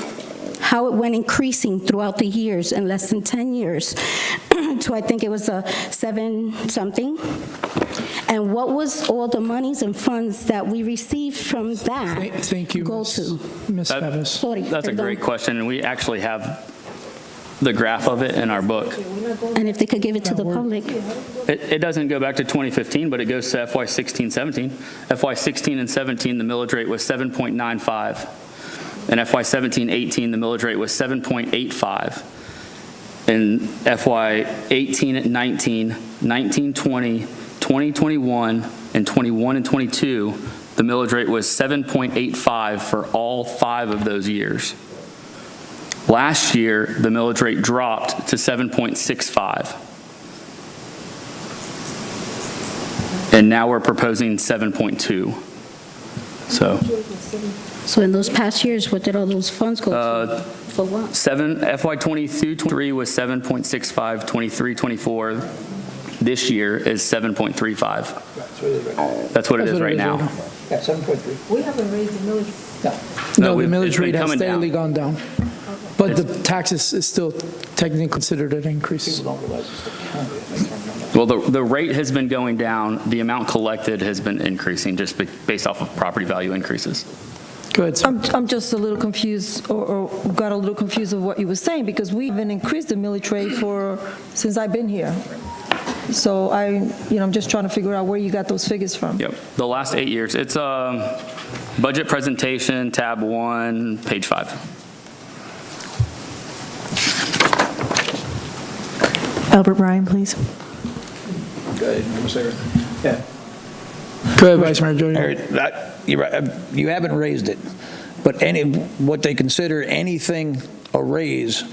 S14: how it went increasing throughout the years in less than 10 years to I think it was a 7-something? And what was all the monies and funds that we received from that
S1: Thank you,
S14: go to?
S1: Ms. Chavez.
S14: Sorry,
S8: That's a
S14: perdón.
S8: great question, and we actually have the graph of it in our book.
S14: And if they could give it to the public.
S8: It doesn't go back to 2015, but it goes to FY 16, 17. FY 16 and 17, the millage rate was 7.95. In FY 17, 18, the millage rate was 7.85. In FY 18 and 19, 19, 20, 20, 21, and 21 and 22, the millage rate was 7.85 for all 5 of those years. Last year, the millage rate dropped to 7.65. And now we're proposing 7.2.
S14: So in those past years, what did all those funds go to? For what?
S8: FY 22, 23 was 7.65, 23, 24. This year is 7.35. That's what it is right now.
S10: Yeah, 7.3.
S7: We haven't raised the millage.
S1: No, the
S8: it's
S1: millage
S8: been
S1: rate has
S8: coming down.
S1: steadily gone down. But the taxes is still technically considered an increase.
S8: Well, the rate has been going down. The amount collected has been increasing just based off of property value increases.
S1: Go ahead, sir.
S7: I'm just a little confused, or got a little confused of what you were saying, because we haven't increased the millage rate since I've been here. So I'm just trying to figure out where you got those figures from.
S8: Yep, the last 8 years. It's budget presentation, tab 1, page 5.
S11: Albert Bryan, please.
S10: Go ahead, Mr. Yeah.
S1: Go ahead, Vice Mayor Jody.
S10: You're right. You haven't raised it, but what they consider anything a raise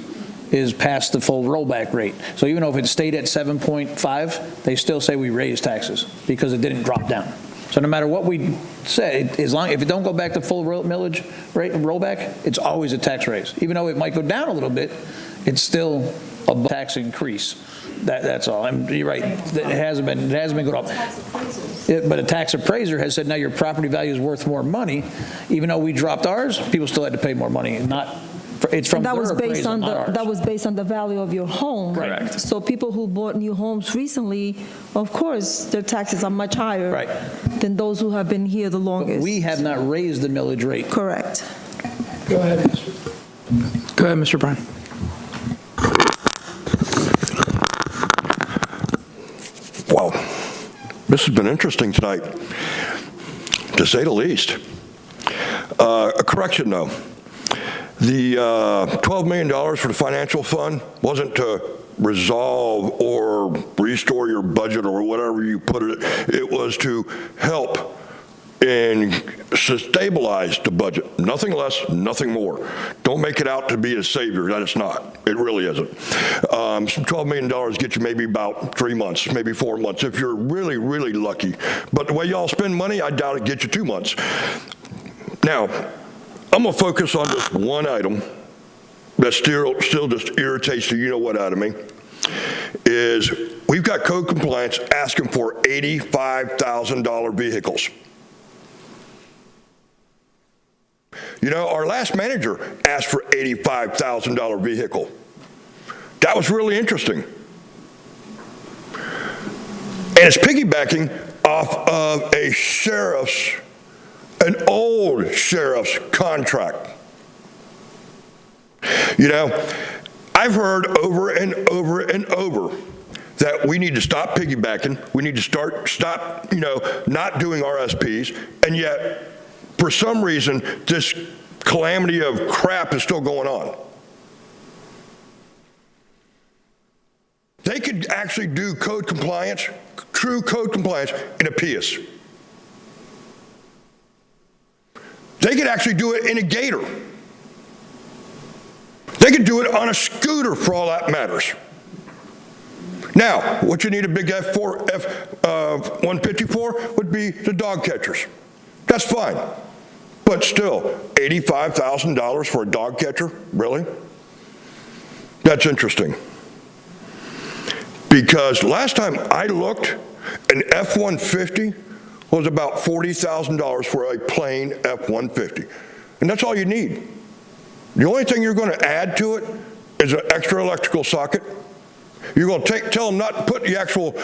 S10: is past the full rollback rate. So even if it stayed at 7.5, they still say we raised taxes because it didn't drop down. So no matter what we say, if it don't go back to full millage rate and rollback, it's always a tax raise. Even though it might go down a little bit, it's still a tax increase. That's all. And you're right. It hasn't been going up. But a tax appraiser has said now your property value is worth more money. Even though we dropped ours, people still had to pay more money. It's from
S7: That
S10: their
S7: was based
S10: appraisal,
S7: on
S10: not ours.
S7: that was based on the value of your home.
S8: Correct.
S7: So people who bought new homes recently, of course, their taxes are much higher than those who have been here the longest.
S10: We have not raised the millage rate.
S7: Correct.
S1: Go ahead, Mr. Bryan.
S15: Wow, this has been interesting tonight, to say the least. A correction, though. The $12 million for the financial fund wasn't to resolve or restore your budget or whatever you put it. It was to help and stabilize the budget. Nothing less, nothing more. Don't make it out to be a savior. That it's not. It really isn't. Some $12 million get you maybe about 3 months, maybe 4 months, if you're really, really lucky. But the way y'all spend money, I doubt it gets you 2 months. Now, I'm going to focus on this one item that still just irritates the you-know-what out of me, is we've got code compliance asking for $85,000 vehicles. You know, our last manager asked for $85,000 vehicle. That was really interesting. And it's piggybacking off of an old sheriff's contract. You know, I've heard over and over and over that we need to stop piggybacking. We need to stop, not doing RSPs. And yet, for some reason, this calamity of crap is still going on. They could actually do code compliance, true code compliance, in a Prius. They could actually do it in a Gator. They could do it on a scooter, for all that matters. Now, what you need a big F-150 for would be the dog catchers. That's fine. But still, $85,000 for a dog catcher? Really? That's interesting. Because last time I looked, an F-150 was about $40,000 for a plain F-150. And that's all you need. The only thing you're going to add to it is an extra electrical socket. You're going to tell them not to put the actual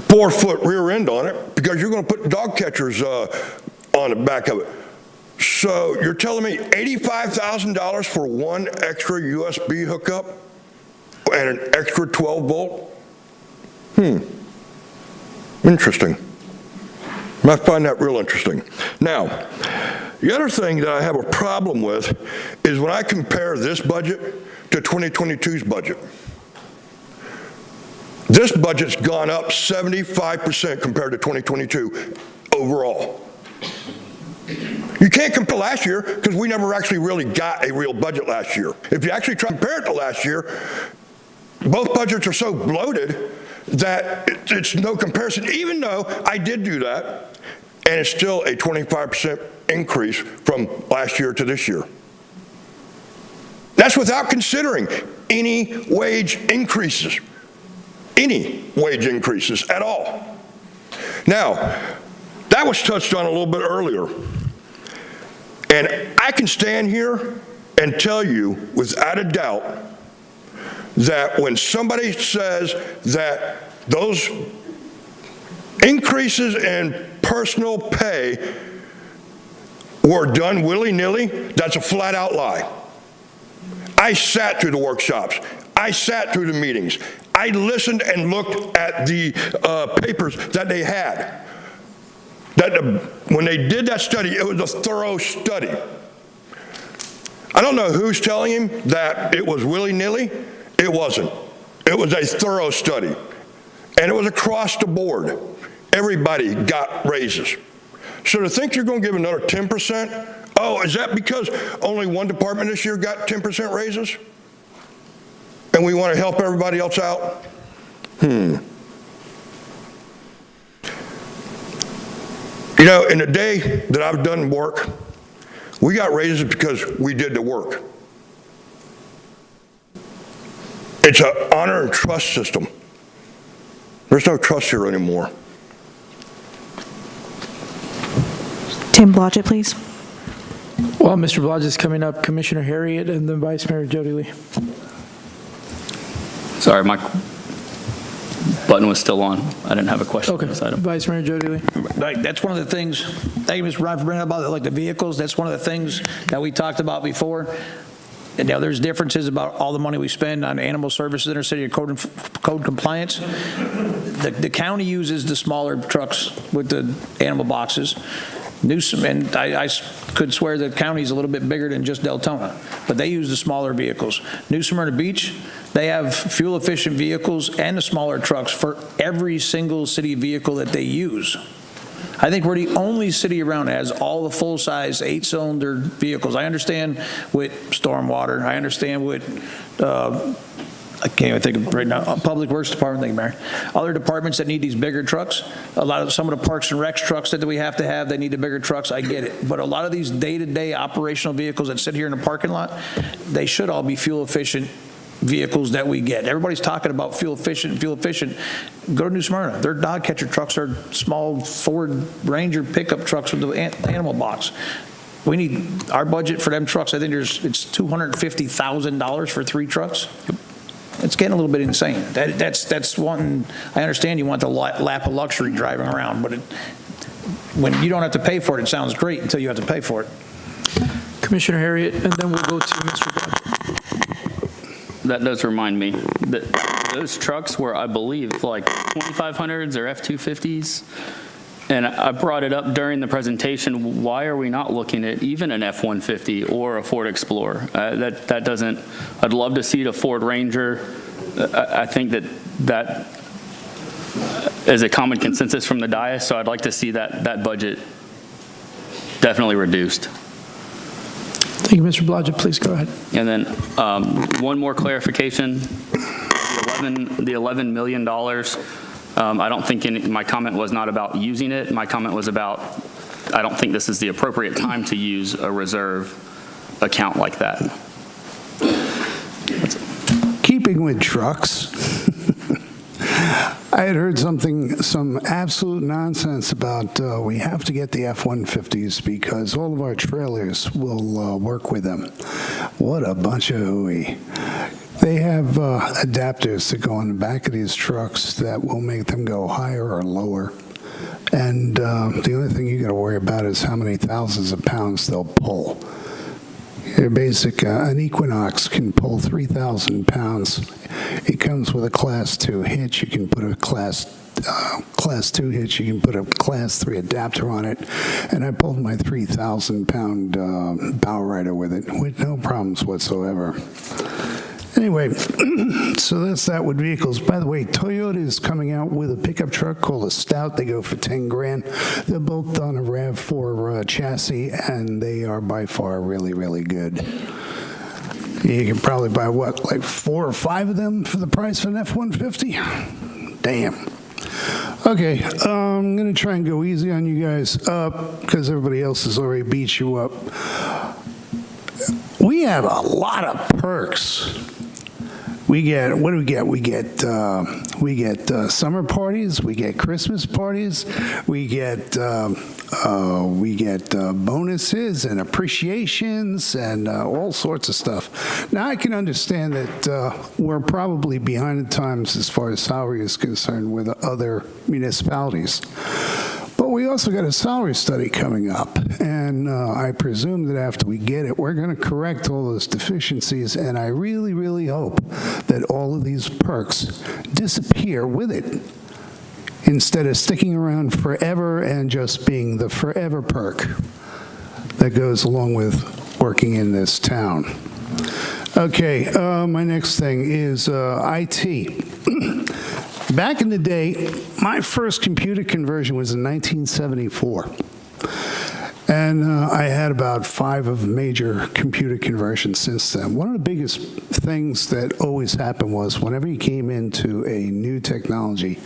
S15: 4-foot rear end on it, because you're going to put dog catchers on the back of it. So you're telling me $85,000 for one extra USB hookup and an extra 12-volt? Interesting. I find that real interesting. Now, the other thing that I have a problem with is when I compare this budget to 2022's budget. This budget's gone up 75% compared to 2022 overall. You can't compare last year because we never actually really got a real budget last year. If you actually try to compare it to last year, both budgets are so bloated that it's no comparison, even though I did do that, and it's still a 25% increase from last year to this year. That's without considering any wage increases at all. Now, that was touched on a little bit earlier. And I can stand here and tell you without a doubt that when somebody says that those increases in personal pay were done willy-nilly, that's a flat-out lie. I sat through the workshops. I sat through the meetings. I listened and looked at the papers that they had. When they did that study, it was a thorough study. I don't know who's telling him that it was willy-nilly. It wasn't. It was a thorough study. And it was across the board. Everybody got raises. So to think you're going to give another 10%, oh, is that because only one department this year got 10% raises? And we want to help everybody else out? You know, in the day that I've done work, we got raises because we did the work. It's an honor and trust system. There's no trust here anymore.
S11: Tim Blodgett, please.
S1: Well, Mr. Blodgett is coming up, Commissioner Harriet, and then Vice Mayor Jody Lee.
S8: Sorry, my button was still on. I didn't have a question
S1: Okay,
S8: on this item.
S1: Vice Mayor Jody Lee.
S10: Right, that's one of the things, thank you, Mr. Ryan, for bringing up about like the vehicles. That's one of the things that we talked about before. And now there's differences about all the money we spend on animal services in our city of code compliance. The county uses the smaller trucks with the animal boxes. Newsom, and I could swear the county's a little bit bigger than just Deltona, but they use the smaller vehicles. New Smyrna Beach, they have fuel-efficient vehicles and the smaller trucks for every single city vehicle that they use. I think we're the only city around that has all the full-size 8-cylinder vehicles. I understand with stormwater, I understand with I can't even think of right now. Public Works Department, thank you, Mayor. Other departments that need these bigger trucks, some of the Parks and Recs trucks that we have to have, they need the bigger trucks, I get it. But a lot of these day-to-day operational vehicles that sit here in the parking lot, they should all be fuel-efficient vehicles that we get. Everybody's talking about fuel efficient. Go to New Smyrna. Their dog catcher trucks are small Ford Ranger pickup trucks with the animal box. We need, our budget for them trucks, I think it's $250,000 for 3 trucks. It's getting a little bit insane. That's one, I understand you want the lap of luxury driving around, but when you don't have to pay for it, it sounds great until you have to pay for it.
S1: Commissioner Harriet, and then we'll go to Mr. Blodgett.
S8: That does remind me that those trucks were, I believe, like 2500s or F-250s. And I brought it up during the presentation. Why are we not looking at even an F-150 or a Ford Explorer? That doesn't, I'd love to see the Ford Ranger. I think that is a common consensus from the dais, so I'd like to see that budget definitely reduced.
S1: Thank you, Mr. Blodgett. Please go ahead.
S8: And then one more clarification, the $11 million, I don't think my comment was not about using it. My comment was about, I don't think this is the appropriate time to use a reserve account like that.
S16: Keeping with trucks, I had heard some absolute nonsense about we have to get the F-150s because all of our trailers will work with them. What a bunch of hooey. They have adapters that go on the back of these trucks that will make them go higher or lower. And the only thing you got to worry about is how many thousands of pounds they'll pull. Your basic, an Equinox can pull 3,000 pounds. It comes with a Class 2 hitch. You can put a Class 2 hitch. You can put a Class 3 adapter on it. And I pulled my 3,000-pound bow rider with it with no problems whatsoever. Anyway, so that's that with vehicles. By the way, Toyota is coming out with a pickup truck called a Stout. They go for 10 grand. They're both on a RAV4 chassis, and they are by far really, really good. You can probably buy, what, like 4 or 5 of them for the price of an F-150? Damn. Okay, I'm going to try and go easy on you guys because everybody else has already beat you up. We have a lot of perks. We get, what do we get? We get summer parties. We get Christmas parties. We get bonuses and appreciations and all sorts of stuff. Now I can understand that we're probably behind the times as far as salary is concerned with other municipalities. But we also got a salary study coming up, and I presume that after we get it, we're going to correct all those deficiencies, and I really, really hope that all of these perks disappear with it instead of sticking around forever and just being the forever perk that goes along with working in this town. Okay, my next thing is IT. Back in the day, my first computer conversion was in 1974. And I had about 5 of major computer conversions since then. One of the biggest things that always happened was whenever you came into a new technology,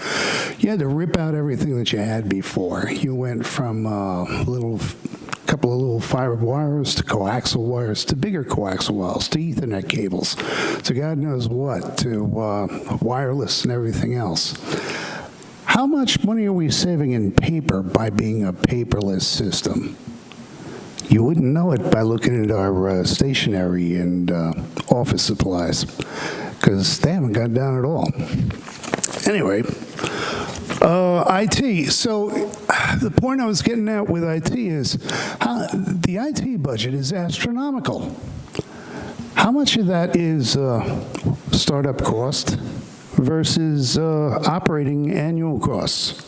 S16: you had to rip out everything that you had before. You went from couple of little fiber wires to coaxial wires to bigger coaxial wires to Ethernet cables to God knows what, to wireless and everything else. How much money are we saving in paper by being a paperless system? You wouldn't know it by looking at our stationery and office supplies, because they haven't gone down at all. Anyway, IT. So the point I was getting at with IT is the IT budget is astronomical. How much of that is startup cost versus operating annual costs?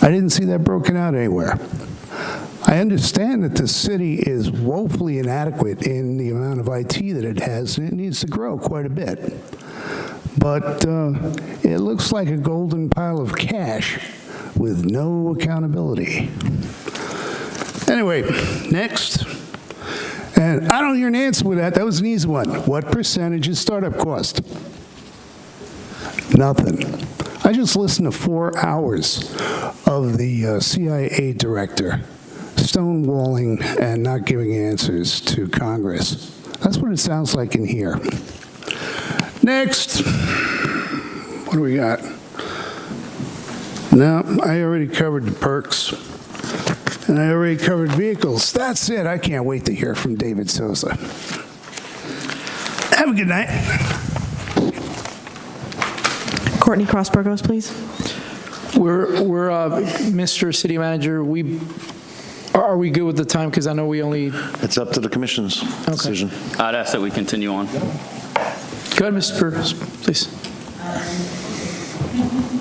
S16: I didn't see that broken out anywhere. I understand that the city is woefully inadequate in the amount of IT that it has, and it needs to grow quite a bit. But it looks like a golden pile of cash with no accountability. Anyway, next. And I don't hear an answer with that. That was an easy one. What percentage is startup cost? Nothing. I just listened to 4 hours of the CIA director stonewalling and not giving answers to Congress. That's what it sounds like in here. Next. What do we got? No, I already covered the perks. And I already covered vehicles. That's it. I can't wait to hear from David Sosa. Have a good night.
S11: Courtney Cross-Burgos, please.
S1: We're Mr. City Manager, are we good with the time? Because I know we only...
S4: It's up to the commission's decision.
S8: I'd ask that we continue on.
S1: Go ahead, Mr. Burgos, please.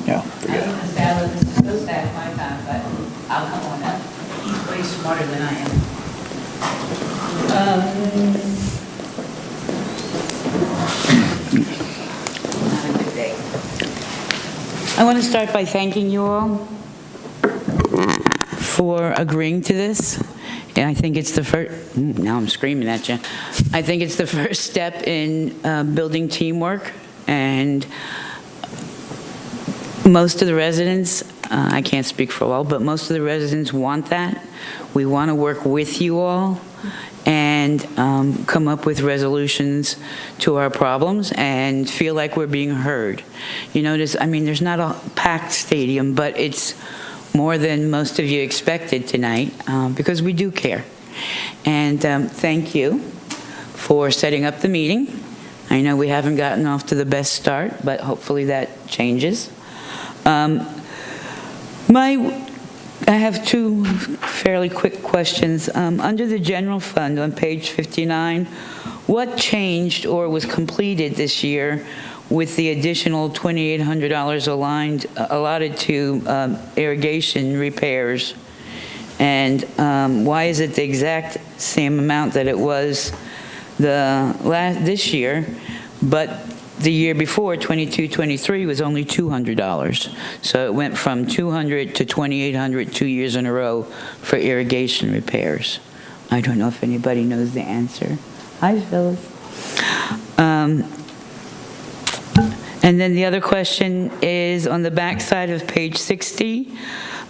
S10: Yeah.
S17: So sad my time, but I'll come on up. He's way smarter than I am. Not a good day. I want to start by thanking you all for agreeing to this. And I think it's the first, now I'm screaming at you. I think it's the first step in building teamwork, and most of the residents, I can't speak for all, but most of the residents want that. We want to work with you all and come up with resolutions to our problems and feel like we're being heard. You notice, I mean, there's not a packed stadium, but it's more than most of you expected tonight, because we do care. And thank you for setting up the meeting. I know we haven't gotten off to the best start, but hopefully that changes. I have 2 fairly quick questions. Under the general fund on page 59, what changed or was completed this year with the additional $2,800 allotted to irrigation repairs? And why is it the exact same amount that it was this year, but the year before, 22-23, was only $200. So it went from $200 to $2,800 2 years in a row for irrigation repairs. I don't know if anybody knows the answer. Hi, Phyllis. And then the other question is on the back side of page 60,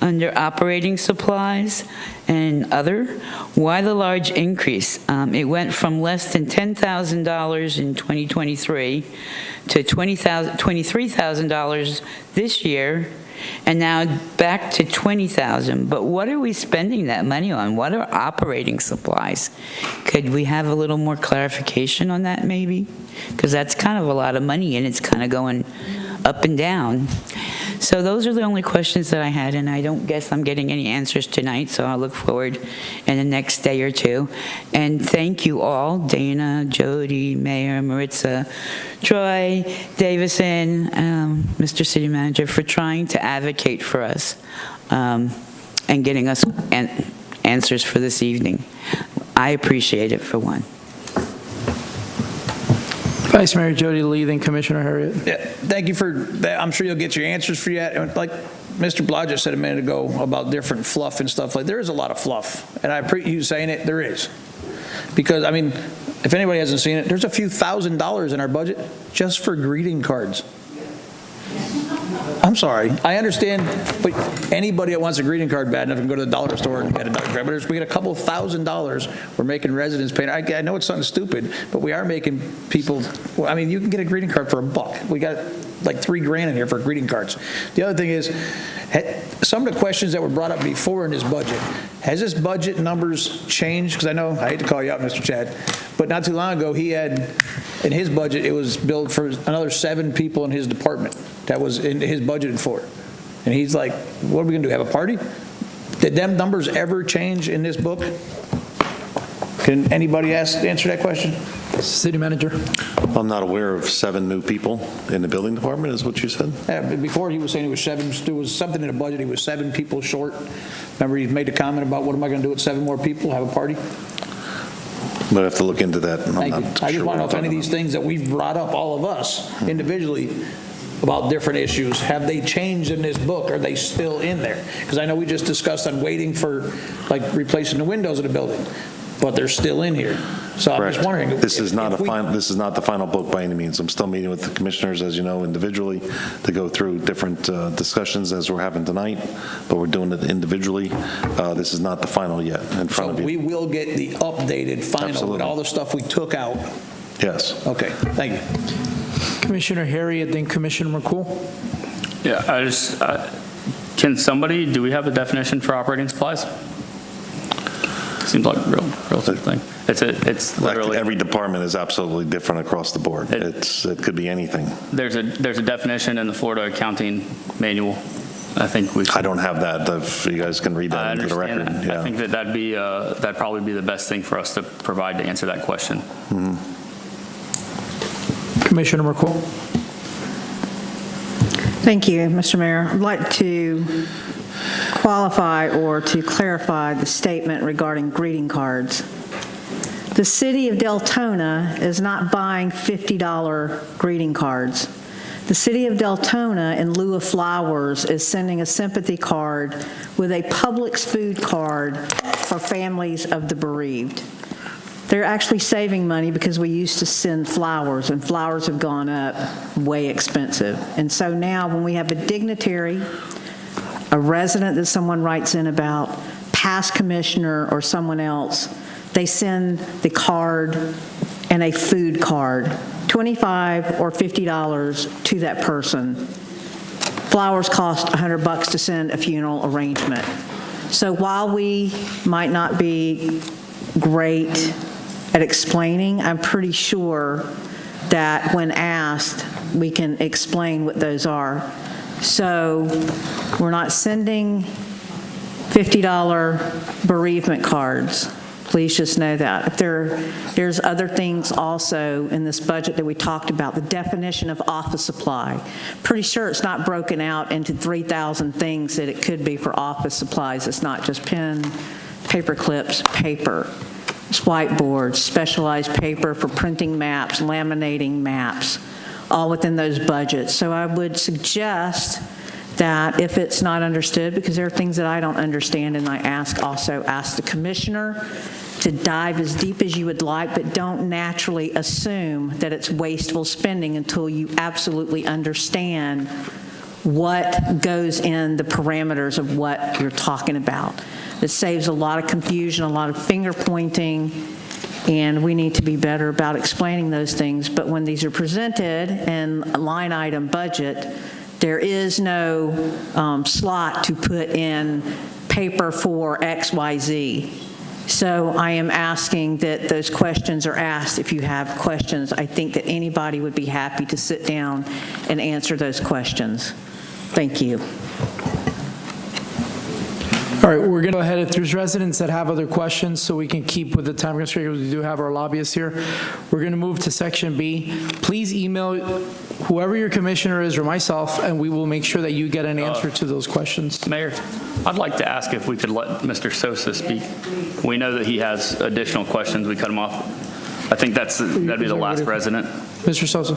S17: under operating supplies and other, why the large increase? It went from less than $10,000 in 2023 to $23,000 this year, and now back to $20,000. But what are we spending that money on? What are operating supplies? Could we have a little more clarification on that, maybe? Because that's kind of a lot of money, and it's kind of going up and down. So those are the only questions that I had, and I don't guess I'm getting any answers tonight, so I'll look forward in the next day or two. And thank you all, Dana, Jody, Mayor, Maritza, Troy, Davison, Mr. City Manager, for trying to advocate for us and getting us answers for this evening. I appreciate it, for one.
S1: Vice Mayor Jody Lee, then Commissioner Harriet.
S10: Yeah, thank you for that. I'm sure you'll get your answers for that. Like Mr. Blodgett said a minute ago about different fluff and stuff, like, there is a lot of fluff, and I appreciate you saying it, there is. Because, I mean, if anybody hasn't seen it, there's a few $1,000s in our budget just for greeting cards. I'm sorry, I understand, but anybody that wants a greeting card bad enough can go to the dollar store and get a card. But we get a couple $1,000s we're making residents pay. I know it's something stupid, but we are making people, well, I mean, you can get a greeting card for $1. We got like $3,000 in here for greeting cards. The other thing is, some of the questions that were brought up before in this budget, has this budget numbers changed? Because I know, I hate to call you out, Mr. Chad, but not too long ago, he had, in his budget, it was billed for another 7 people in his department. That was in his budgeted for. And he's like, what are we gonna do, have a party? Did them numbers ever change in this book? Can anybody answer that question?
S1: City Manager.
S4: I'm not aware of 7 new people in the building department, is what you said?
S10: Yeah, before he was saying it was 7, there was something in the budget, he was 7 people short. Remember he made a comment about what am I gonna do with 7 more people, have a party?
S4: But I have to look into that. I'm
S10: Thank you.
S4: not
S10: I just
S4: sure
S10: want to know
S4: what
S10: if any of these things that we've brought up, all of us individually, about different issues, have they changed in this book? Are they still in there? Because I know we just discussed on waiting for, like, replacing the windows of the building, but they're still in here. So I'm just wondering.
S4: This is not this is not the final book by any means. I'm still meeting with the commissioners, as you know, individually to go through different discussions as we're having tonight, but we're doing it individually. This is not the final yet in front of you.
S10: We will get the updated final with all the stuff we took out.
S4: Yes.
S10: Okay, thank you.
S1: Commissioner Harry and then Commissioner McCool.
S8: Yeah, I just, do we have a definition for operating supplies? Seems like a real simple thing. It's literally.
S4: Every department is absolutely different across the board. It could be anything.
S8: There's a definition in the Florida Accounting Manual. I think
S4: I don't have that. If you guys can read that into the record.
S8: That.
S4: Yeah.
S8: I think that'd probably be the best thing for us to provide to answer that question.
S4: Mm-hmm.
S1: Commissioner McCool.
S9: Thank you, Mr. Mayor. I'd like to qualify or to clarify the statement regarding greeting cards. The city of Deltona is not buying $50 greeting cards. The city of Deltona, in lieu of flowers, is sending a sympathy card with a Publix food card for families of the bereaved. They're actually saving money because we used to send flowers, and flowers have gone up way expensive. And so now when we have a dignitary, a resident that someone writes in about, past commissioner or someone else, they send the card and a food card, $25 or $50 to that person. Flowers cost $100 to send a funeral arrangement. So while we might not be great at explaining, I'm pretty sure that when asked, we can explain what those are. So we're not sending $50 bereavement cards. Please just know that. If there's other things also in this budget that we talked about, the definition of office supply. Pretty sure it's not broken out into 3,000 things that it could be for office supplies. It's not just pen, paper clips, paper. It's whiteboards, specialized paper for printing maps, laminating maps, all within those budgets. So I would suggest that if it's not understood, because there are things that I don't understand, and I also ask the commissioner to dive as deep as you would like, but don't naturally assume that it's wasteful spending until you absolutely understand what goes in the parameters of what you're talking about. It saves a lot of confusion, a lot of finger pointing, and we need to be better about explaining those things. But when these are presented in a line item budget, there is no slot to put in paper for XYZ. So I am asking that those questions are asked. If you have questions, I think that anybody would be happy to sit down and answer those questions. Thank you.
S1: All right, we're going to go ahead. If there's residents that have other questions, so we can keep with the time constraint, we do have our lobbyists here. We're going to move to section B. Please email whoever your commissioner is or myself, and we will make sure that you get an answer to those questions.
S8: Mayor, I'd like to ask if we could let Mr. Sosa speak. We know that he has additional questions. We cut him off. I think that'd be the last resident.
S1: Mr. Sosa.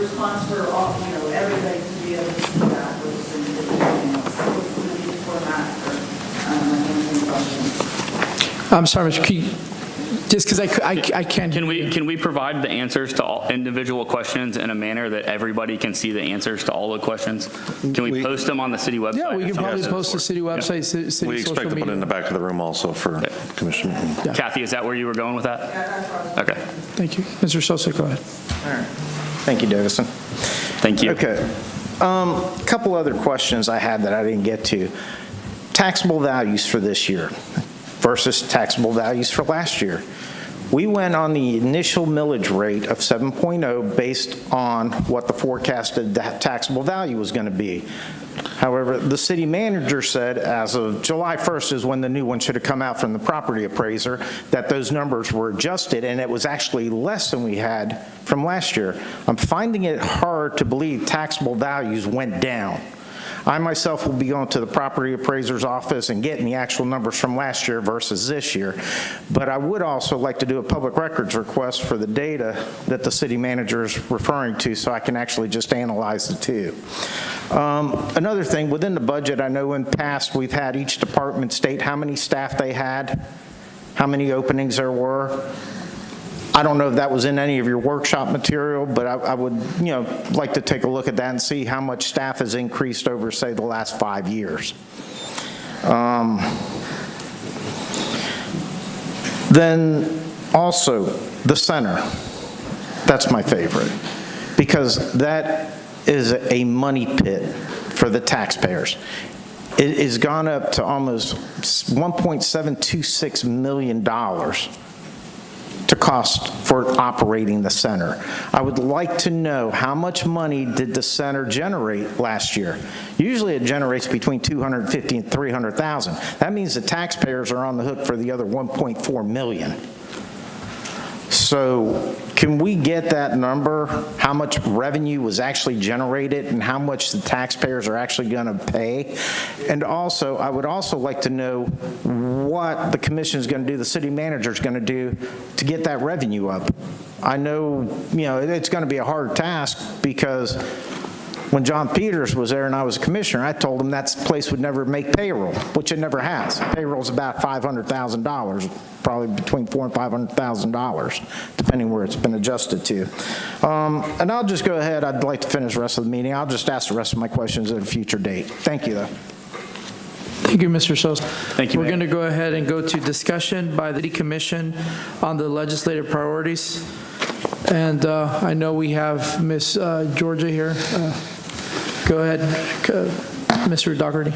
S18: Response for all, everybody to be able to see that.
S1: I'm sorry, Mr. Key, just because I can't.
S8: Can we provide the answers to all individual questions in a manner that everybody can see the answers to all the questions? Can we post them on the city website?
S1: Yeah, we can probably post the city website, city
S4: We
S1: social
S4: expect to put it in
S1: media.
S4: the back of the room also for commission meeting.
S8: Kathy, is that where you were going with that? Okay.
S1: Thank you. Mr. Sosa, go ahead.
S12: All right. Thank you, Davison.
S8: Thank you.
S12: Okay. A couple other questions I had that I didn't get to. Taxable values for this year versus taxable values for last year. We went on the initial millage rate of 7.0 based on what the forecasted taxable value was going to be. However, the city manager said as of July 1st is when the new one should have come out from the property appraiser, that those numbers were adjusted, and it was actually less than we had from last year. I'm finding it hard to believe taxable values went down. I myself will be going to the property appraiser's office and getting the actual numbers from last year versus this year. But I would also like to do a public records request for the data that the city manager is referring to so I can actually just analyze the two. Another thing, within the budget, I know in the past we've had each department state how many staff they had, how many openings there were. I don't know if that was in any of your workshop material, but I would, like to take a look at that and see how much staff has increased over, say, the last 5 years. Then also the center. That's my favorite because that is a money pit for the taxpayers. It has gone up to almost $1.726 million to cost for operating the center. I would like to know how much money did the center generate last year? Usually it generates between $250,000 and $300,000. That means the taxpayers are on the hook for the other $1.4 million. So can we get that number, how much revenue was actually generated and how much the taxpayers are actually going to pay? And also, I would also like to know what the commission is going to do, the city manager is going to do to get that revenue up. I know, it's going to be a hard task because when John Peters was there and I was a commissioner, I told him that place would never make payroll, which it never has. Payroll's about $500,000, probably between $400,000 and $500,000, depending where it's been adjusted to. And I'll just go ahead. I'd like to finish the rest of the meeting. I'll just ask the rest of my questions at a future date. Thank you, though.
S1: Thank you, Mr. Sosa.
S8: Thank you,
S1: We're
S8: Mayor.
S1: going to go ahead and go to discussion by the City Commission on the legislative priorities. And I know we have Ms. Georgia here. Go ahead, Mr. Dougherty.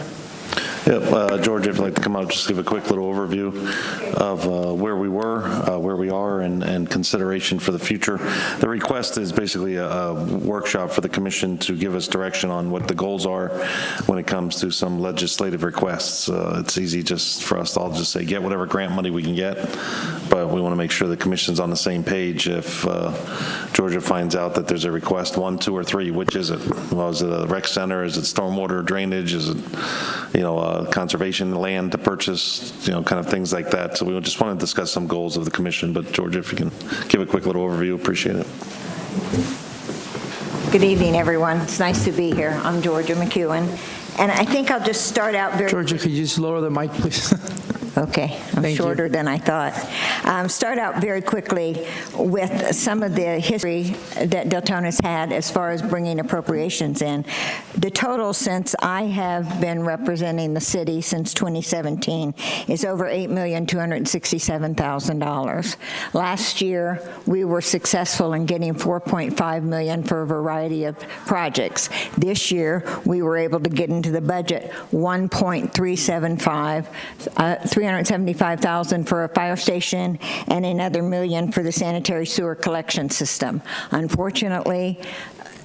S4: Yep, George, if you'd like to come out, just give a quick little overview of where we were, where we are, and consideration for the future. The request is basically a workshop for the commission to give us direction on what the goals are when it comes to some legislative requests. It's easy just for us to all just say, get whatever grant money we can get, but we want to make sure the commission's on the same page. If Georgia finds out that there's a request, 1, 2, or 3, which is it? Well, is it a rec center? Is it stormwater drainage? Is it, conservation land to purchase, kind of things like that. So we just want to discuss some goals of the commission. But Georgia, if you can give a quick little overview, appreciate it.
S18: Good evening, everyone. It's nice to be here. I'm Georgia McEwen. And I think I'll just start out very...
S1: Georgia, could you just lower the mic, please?
S18: Okay, I'm shorter than I thought. Start out very quickly with some of the history that Deltona's had as far as bringing appropriations in. The total since I have been representing the city since 2017 is over $8,267,000. Last year, we were successful in getting $4.5 million for a variety of projects. This year, we were able to get into the budget $375,000 for a fire station and another $1 million for the sanitary sewer collection system. Unfortunately,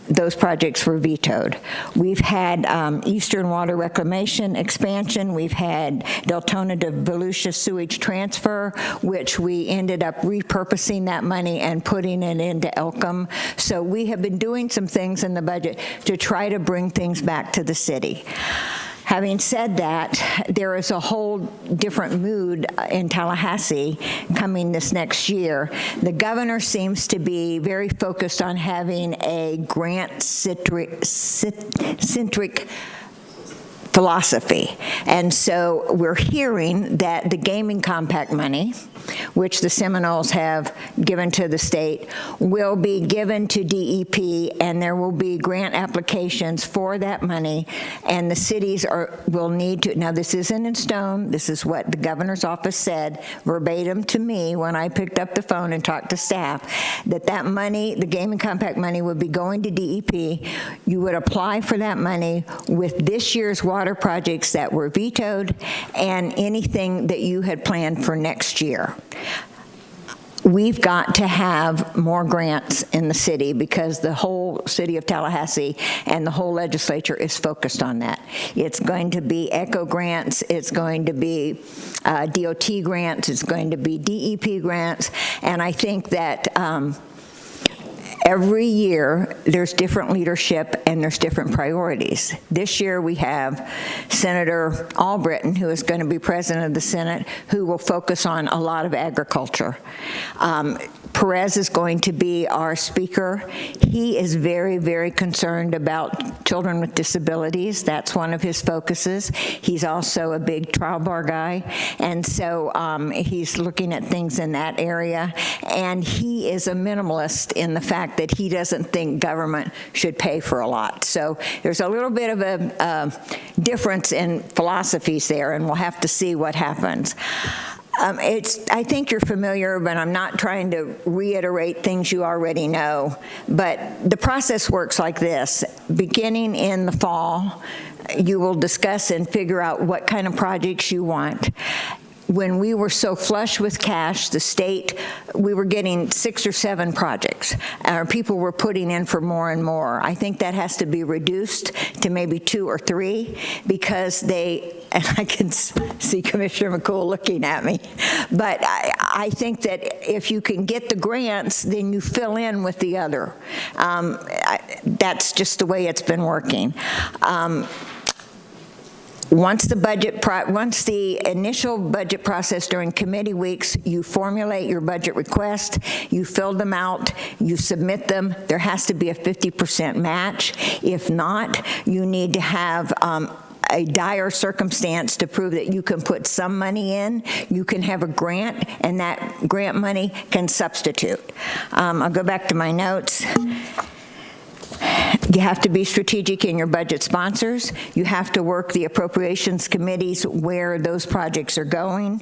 S18: those projects were vetoed. We've had Eastern Water Reclamation expansion. We've had Deltona to Volusia sewage transfer, which we ended up repurposing that money and putting it into Elcom. So we have been doing some things in the budget to try to bring things back to the city. Having said that, there is a whole different mood in Tallahassee coming this next year. The governor seems to be very focused on having a grant-centric philosophy. And so we're hearing that the gaming compact money, which the Seminoles have given to the state, will be given to DEP, and there will be grant applications for that money, and the cities will need to, now this isn't in stone, this is what the governor's office said verbatim to me when I picked up the phone and talked to staff, that money, the gaming compact money, would be going to DEP. You would apply for that money with this year's water projects that were vetoed and anything that you had planned for next year. We've got to have more grants in the city because the whole city of Tallahassee and the whole legislature is focused on that. It's going to be ECHO grants, it's going to be DOT grants, it's going to be DEP grants, and I think that every year, there's different leadership and there's different priorities. This year, we have Senator Albritton, who is going to be president of the Senate, who will focus on a lot of agriculture. Perez is going to be our speaker. He is very, very concerned about children with disabilities. That's one of his focuses. He's also a big trial bar guy, and so he's looking at things in that area. And he is a minimalist in the fact that he doesn't think government should pay for a lot. So there's a little bit of a difference in philosophies there, and we'll have to see what happens. I think you're familiar, but I'm not trying to reiterate things you already know. But the process works like this. Beginning in the fall, you will discuss and figure out what kind of projects you want. When we were so flush with cash, the state, we were getting 6 or 7 projects. People were putting in for more and more. I think that has to be reduced to maybe 2 or 3 because they, and I can see Commissioner McCool looking at me, but I think that if you can get the grants, then you fill in with the other. That's just the way it's been working. Once the initial budget process during committee weeks, you formulate your budget request, you fill them out, you submit them. There has to be a 50% match. If not, you need to have a dire circumstance to prove that you can put some money in, you can have a grant, and that grant money can substitute. I'll go back to my notes. You have to be strategic in your budget sponsors. You have to work the appropriations committees where those projects are going.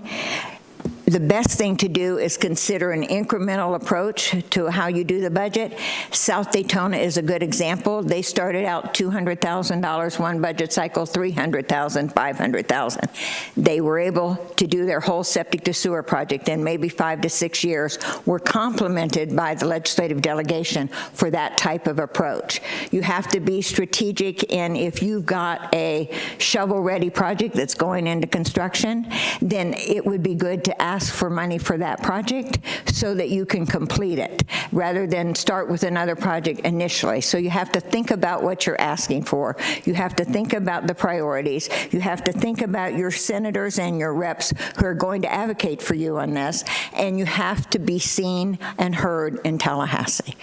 S18: The best thing to do is consider an incremental approach to how you do the budget. South Daytona is a good example. They started out $200,000 one budget cycle, $300,000, $500,000. They were able to do their whole septic to sewer project in maybe 5 to 6 years. Were complemented by the legislative delegation for that type of approach. You have to be strategic in if you've got a shovel-ready project that's going into construction, then it would be good to ask for money for that project so that you can complete it rather than start with another project initially. So you have to think about what you're asking for. You have to think about the priorities. You have to think about your senators and your reps who are going to advocate for you on this, and you have to be seen and heard in Tallahassee.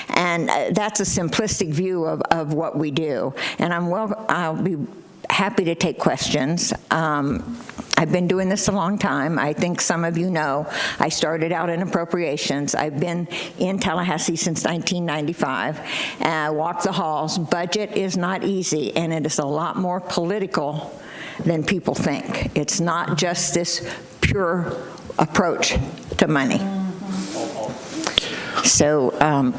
S18: And that's a simplistic view of what we do. And I'll be happy to take questions. I've been doing this a long time. I think some of you know I started out in appropriations. I've been in Tallahassee since 1995. I walk the halls. Budget is not easy, and it is a lot more political than people think. It's not just this pure approach to money. So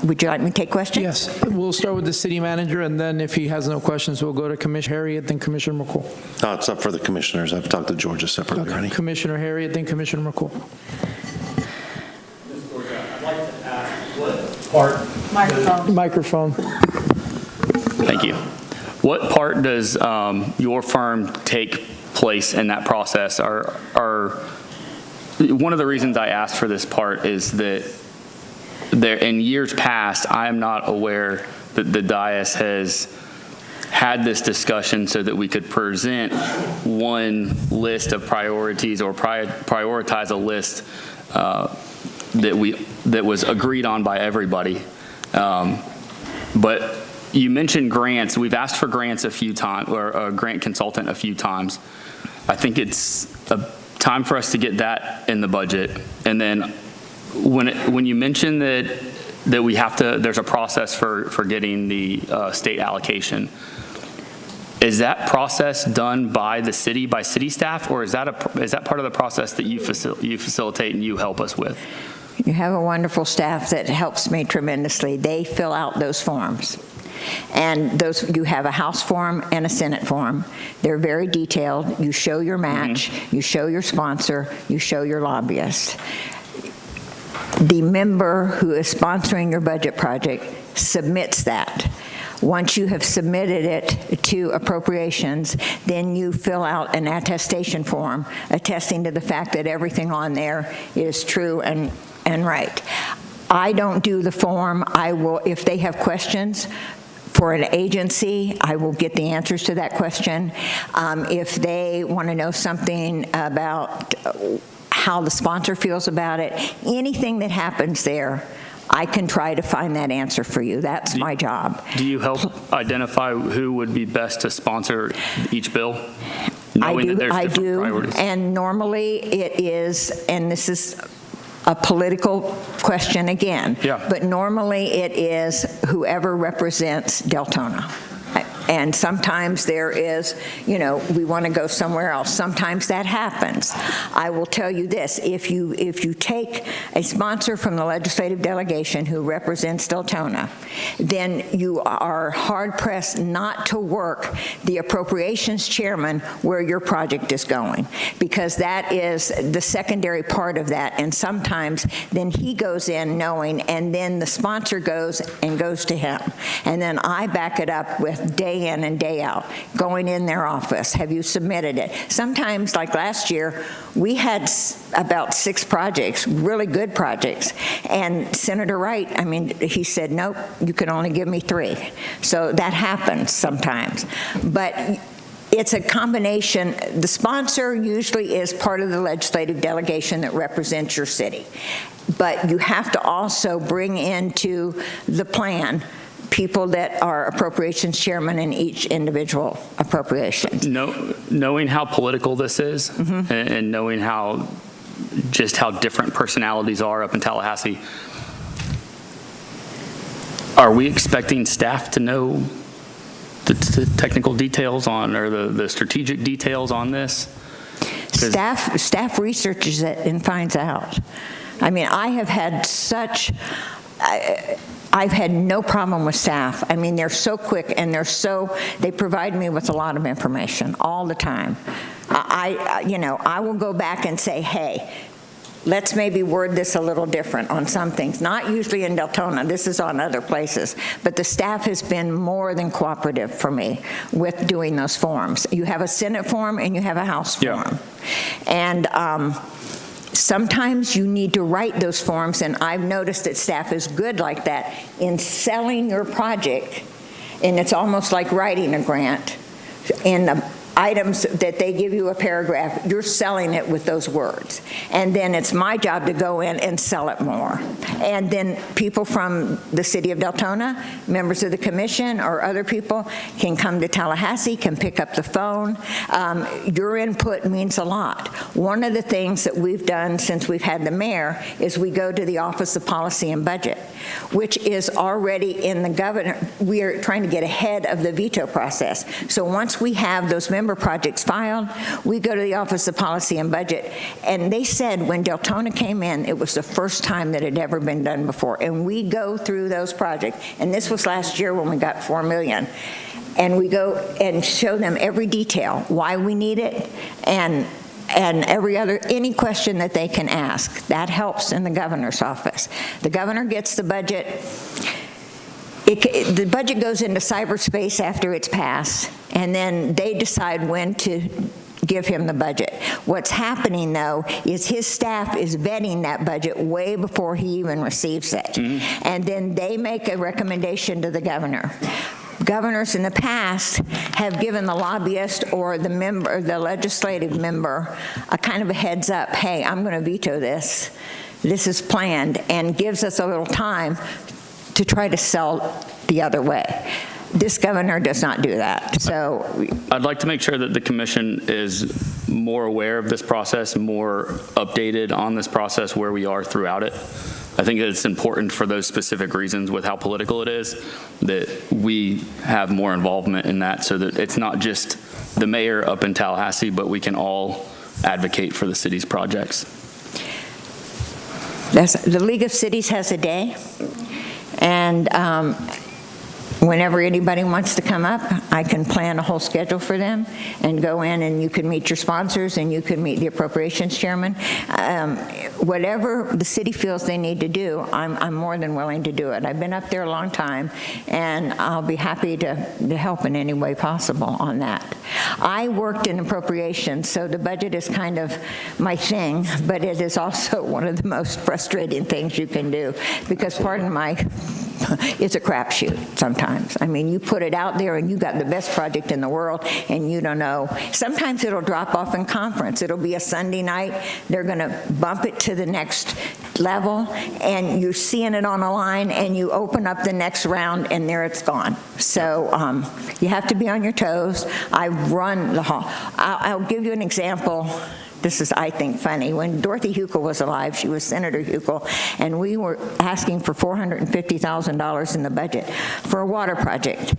S18: would you like me to take questions?
S1: Yes. We'll start with the city manager, and then if he has no questions, we'll go to Commissioner Harriet, then Commissioner McCool.
S4: No, it's up for the commissioners. I've talked to Georgia separately already.
S1: Commissioner Harriet, then Commissioner McCool.
S19: Ms. Georgia, I'd like to ask what part...
S1: Microphone.
S8: Thank you. What part does your firm take place in that process? One of the reasons I asked for this part is that in years past, I am not aware that the dais has had this discussion so that we could present one list of priorities or prioritize a list that was agreed on by everybody. But You mentioned grants. We've asked for grants a few times, or a grant consultant a few times. I think it's time for us to get that in the budget. And then when you mention that we have to, there's a process for getting the state allocation, is that process done by the city, by city staff, or is that part of the process that you facilitate and you help us with?
S18: You have a wonderful staff that helps me tremendously. They fill out those forms. And you have a House form and a Senate form. They're very detailed. You show your match, you show your sponsor, you show your lobbyist. The member who is sponsoring your budget project submits that. Once you have submitted it to appropriations, then you fill out an attestation form attesting to the fact that everything on there is true and right. I don't do the form. I will, if they have questions for an agency, I will get the answers to that question. If they want to know something about how the sponsor feels about it, anything that happens there, I can try to find that answer for you. That's my job.
S8: Do you help identify who would be best to sponsor each bill?
S18: I do, and normally it is, and this is a political question again, but normally it is whoever represents Deltona. And sometimes there is, we want to go somewhere else. Sometimes that happens. I will tell you this, if you take a sponsor from the legislative delegation who represents Deltona, then you are hard-pressed not to work the appropriations chairman where your project is going, because that is the secondary part of that. And sometimes then he goes in knowing, and then the sponsor goes to him. And then I back it up with day in and day out, going in their office. Have you submitted it? Sometimes, like last year, we had about 6 projects, really good projects, and Senator Wright, he said, nope, you can only give me 3. So that happens sometimes. But it's a combination. The sponsor usually is part of the legislative delegation that represents your city. But you have to also bring into the plan people that are appropriations chairman in each individual appropriations.
S8: Knowing how political this is, and knowing how different personalities are up in Tallahassee, are we expecting staff to know the technical details on, or the strategic details on this?
S18: Staff researches it and finds out. I have had I've had no problem with staff. They're so quick, and they provide me with a lot of information all the time. I will go back and say, hey, let's maybe word this a little different on some things. Not usually in Deltona, this is on other places, but the staff has been more than cooperative for me with doing those forms. You have a Senate form and you have a House form. And sometimes you need to write those forms, and I've noticed that staff is good like that in selling your project, and it's almost like writing a grant. In the items that they give you a paragraph, you're selling it with those words. And then it's my job to go in and sell it more. And then people from the city of Deltona, members of the commission or other people can come to Tallahassee, can pick up the phone. Your input means a lot. One of the things that we've done since we've had the mayor is we go to the Office of Policy and Budget, which is already in the governor. We are trying to get ahead of the veto process. So once we have those member projects filed, we go to the Office of Policy and Budget, and they said when Deltona came in, it was the first time that it had ever been done before. And we go through those projects, and this was last year when we got $4 million. And we go and show them every detail, why we need it, and any question that they can ask. That helps in the governor's office. The governor gets the budget. The budget goes into cyberspace after it's passed, and then they decide when to give him the budget. What's happening, though, is his staff is vetting that budget way before he even receives it. And then they make a recommendation to the governor. Governors in the past have given the lobbyist or the legislative member a kind of a heads up, hey, I'm going to veto this. This is planned, and gives us a little time to try to sell the other way. This governor does not do that, so.
S8: I'd like to make sure that the commission is more aware of this process, more updated on this process, where we are throughout it. I think that it's important for those specific reasons with how political it is, that we have more involvement in that, so that it's not just the mayor up in Tallahassee, but we can all advocate for the city's projects.
S18: The League of Cities has a day, and whenever anybody wants to come up, I can plan a whole schedule for them and go in, and you can meet your sponsors and you can meet the appropriations chairman. Whatever the city feels they need to do, I'm more than willing to do it. I've been up there a long time, and I'll be happy to help in any way possible on that. I worked in appropriations, so the budget is kind of my thing, but it is also one of the most frustrating things you can do, because pardon my, it's a crapshoot sometimes. I mean, you put it out there and you got the best project in the world and you don't know. Sometimes it'll drop off in conference. It'll be a Sunday night. They're going to bump it to the next level, and you're seeing it on a line, and you open up the next round and there it's gone. So you have to be on your toes. I run the hall. I'll give you an example. This is, I think, funny. When Dorothy Huckel was alive, she was Senator Huckel, and we were asking for $450,000 in the budget for a water project,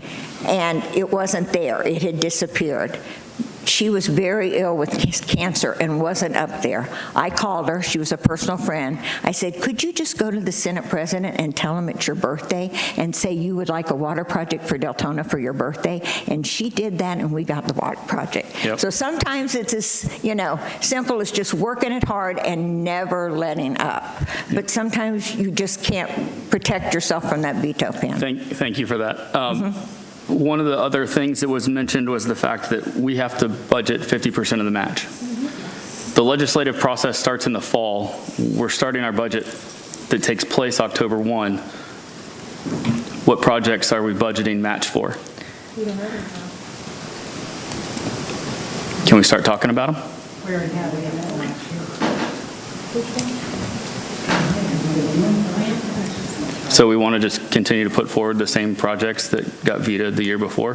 S18: and it wasn't there. It had disappeared. She was very ill with cancer and wasn't up there. I called her. She was a personal friend. I said, could you just go to the Senate president and tell him it's your birthday and say you would like a water project for Deltona for your birthday? And she did that, and we got the water project.
S8: Yep.
S18: So sometimes it's as, simple as just working it hard and never letting up. But sometimes you just can't protect yourself from that veto pen.
S8: Thank you for that. One of the other things that was mentioned was the fact that we have to budget 50% of the match. The legislative process starts in the fall. We're starting our budget that takes place October 1. What projects are we budgeting match for?
S9: We don't know.
S8: Can we start talking about them?
S9: We already have it next year.
S8: So we want to just continue to put forward the same projects that got vetoed the year before?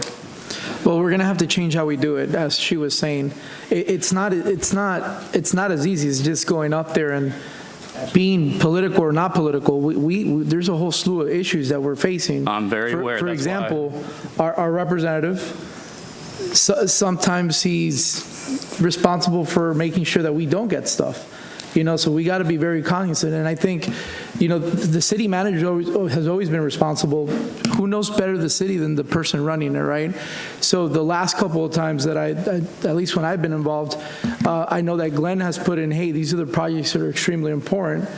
S1: Well, we're going to have to change how we do it, as she was saying. It's not as easy as just going up there and being political or not political. There's a whole slew of issues that we're facing.
S8: I'm very aware.
S1: For example, our representative, sometimes he's responsible for making sure that we don't get stuff. So we got to be very cognizant. And I think, the city manager has always been responsible. Who knows better the city than the person running it, right? So the last couple of times that at least when I've been involved, I know that Glenn has put in, hey, these are the projects that are extremely important.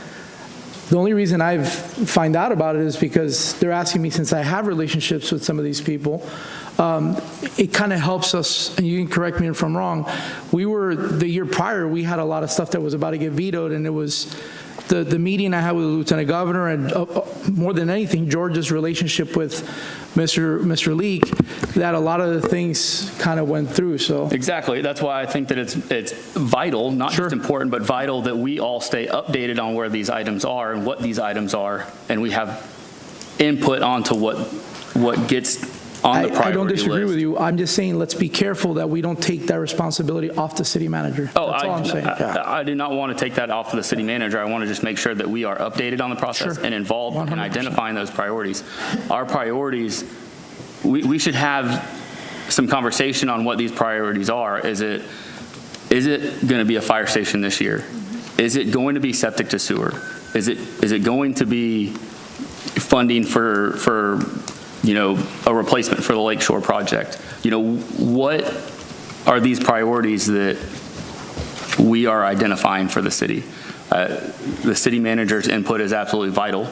S1: The only reason I've find out about it is because they're asking me, since I have relationships with some of these people. It kind of helps us, and you can correct me if I'm wrong. The year prior, we had a lot of stuff that was about to get vetoed, and it was the meeting I had with the lieutenant governor, and more than anything, George's relationship with Mr. Leak, that a lot of the things kind of went through. So
S8: exactly. That's why I think that it's vital, not just important, but vital that we all stay updated on where these items are and what these items are, and we have input onto what gets on the priority list.
S1: I don't disagree with you. I'm just saying let's be careful that we don't take that responsibility off the city manager.
S8: Oh,
S1: that's all I'm saying.
S8: I do not want to take that off of the city manager. I want to just make sure that we are updated on the process and involved 100%. In identifying those priorities. Our priorities, we should have some conversation on what these priorities are. Is it going to be a fire station this year? Is it going to be septic to sewer? Is it going to be funding for a replacement for the Lakeshore project? What are these priorities that we are identifying for the city? The city manager's input is absolutely vital,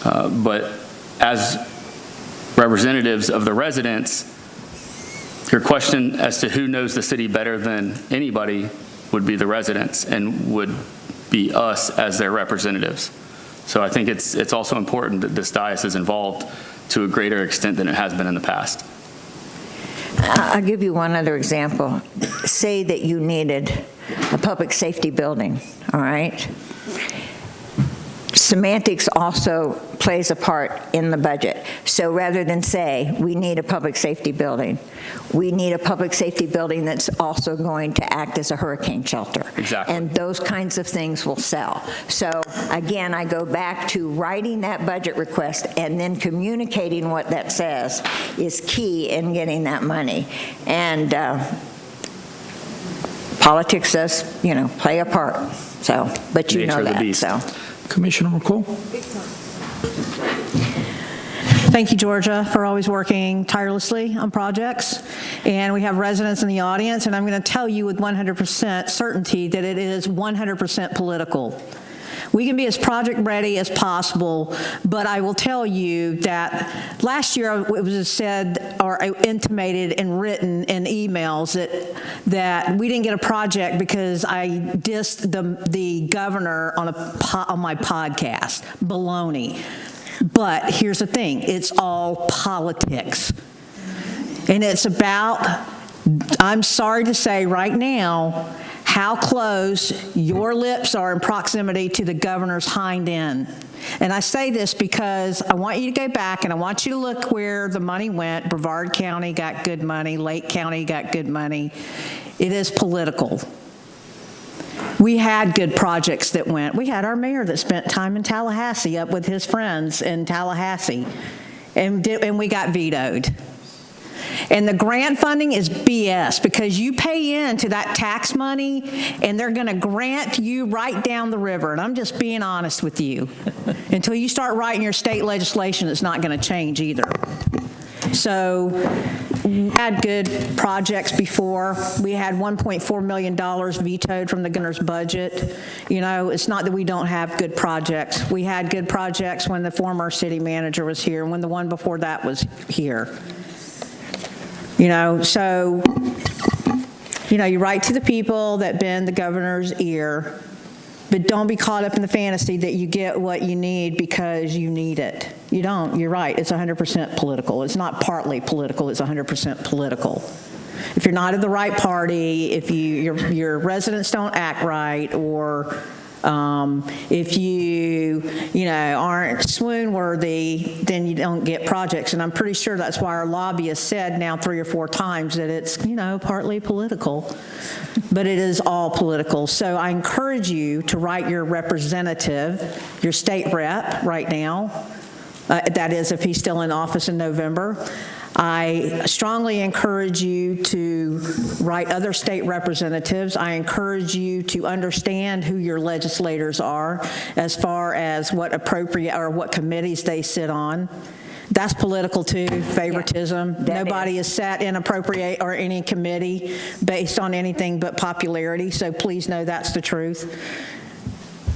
S8: but as representatives of the residents, your question as to who knows the city better than anybody would be the residents and would be us as their representatives. So I think it's also important that this dais is involved to a greater extent than it has been in the past.
S18: I'll give you one other example. Say that you needed a public safety building, all right? Semantics also plays a part in the budget. So rather than say, we need a public safety building, we need a public safety building that's also going to act as a hurricane shelter.
S8: Exactly.
S18: And those kinds of things will sell. So again, I go back to writing that budget request and then communicating what that says is key in getting that money. And politics does, play a part. So, but you know that, so.
S1: Commissioner McCool?
S9: Thank you, Georgia, for always working tirelessly on projects. And we have residents in the audience, and I'm going to tell you with 100% certainty that it is 100% political. We can be as project ready as possible, but I will tell you that last year it was said or intimated and written in emails that we didn't get a project because I dissed the governor on my podcast. Baloney. But here's the thing, it's all politics. And it's about, I'm sorry to say right now, how close your lips are in proximity to the governor's hind end. And I say this because I want you to go back and I want you to look where the money went. Brevard County got good money. Lake County got good money. It is political. We had good projects that went. We had our mayor that spent time in Tallahassee up with his friends in Tallahassee, and we got vetoed. And the grant funding is BS because you pay into that tax money and they're going to grant you right down the river. And I'm just being honest with you. Until you start writing your state legislation, it's not going to change either. So we had good projects before. We had $1.4 million vetoed from the governor's budget. It's not that we don't have good projects. We had good projects when the former city manager was here and when the one before that was here. So, you write to the people that bend the governor's ear, but don't be caught up in the fantasy that you get what you need because you need it. You don't. You're right. It's 100% political. It's not partly political. It's 100% political. If you're not of the right party, if your residents don't act right, or if you aren't swoon-worthy, then you don't get projects. And I'm pretty sure that's why our lobbyists said now 3 or 4 times that it's, partly political. But it is all political. So I encourage you to write your representative, your state rep right now, that is if he's still in office in November. I strongly encourage you to write other state representatives. I encourage you to understand who your legislators are as far as what committees they sit on. That's political too, favoritism.
S18: Yeah,
S9: nobody is sat in appropriate or any committee based on anything but popularity, so please know that's the truth.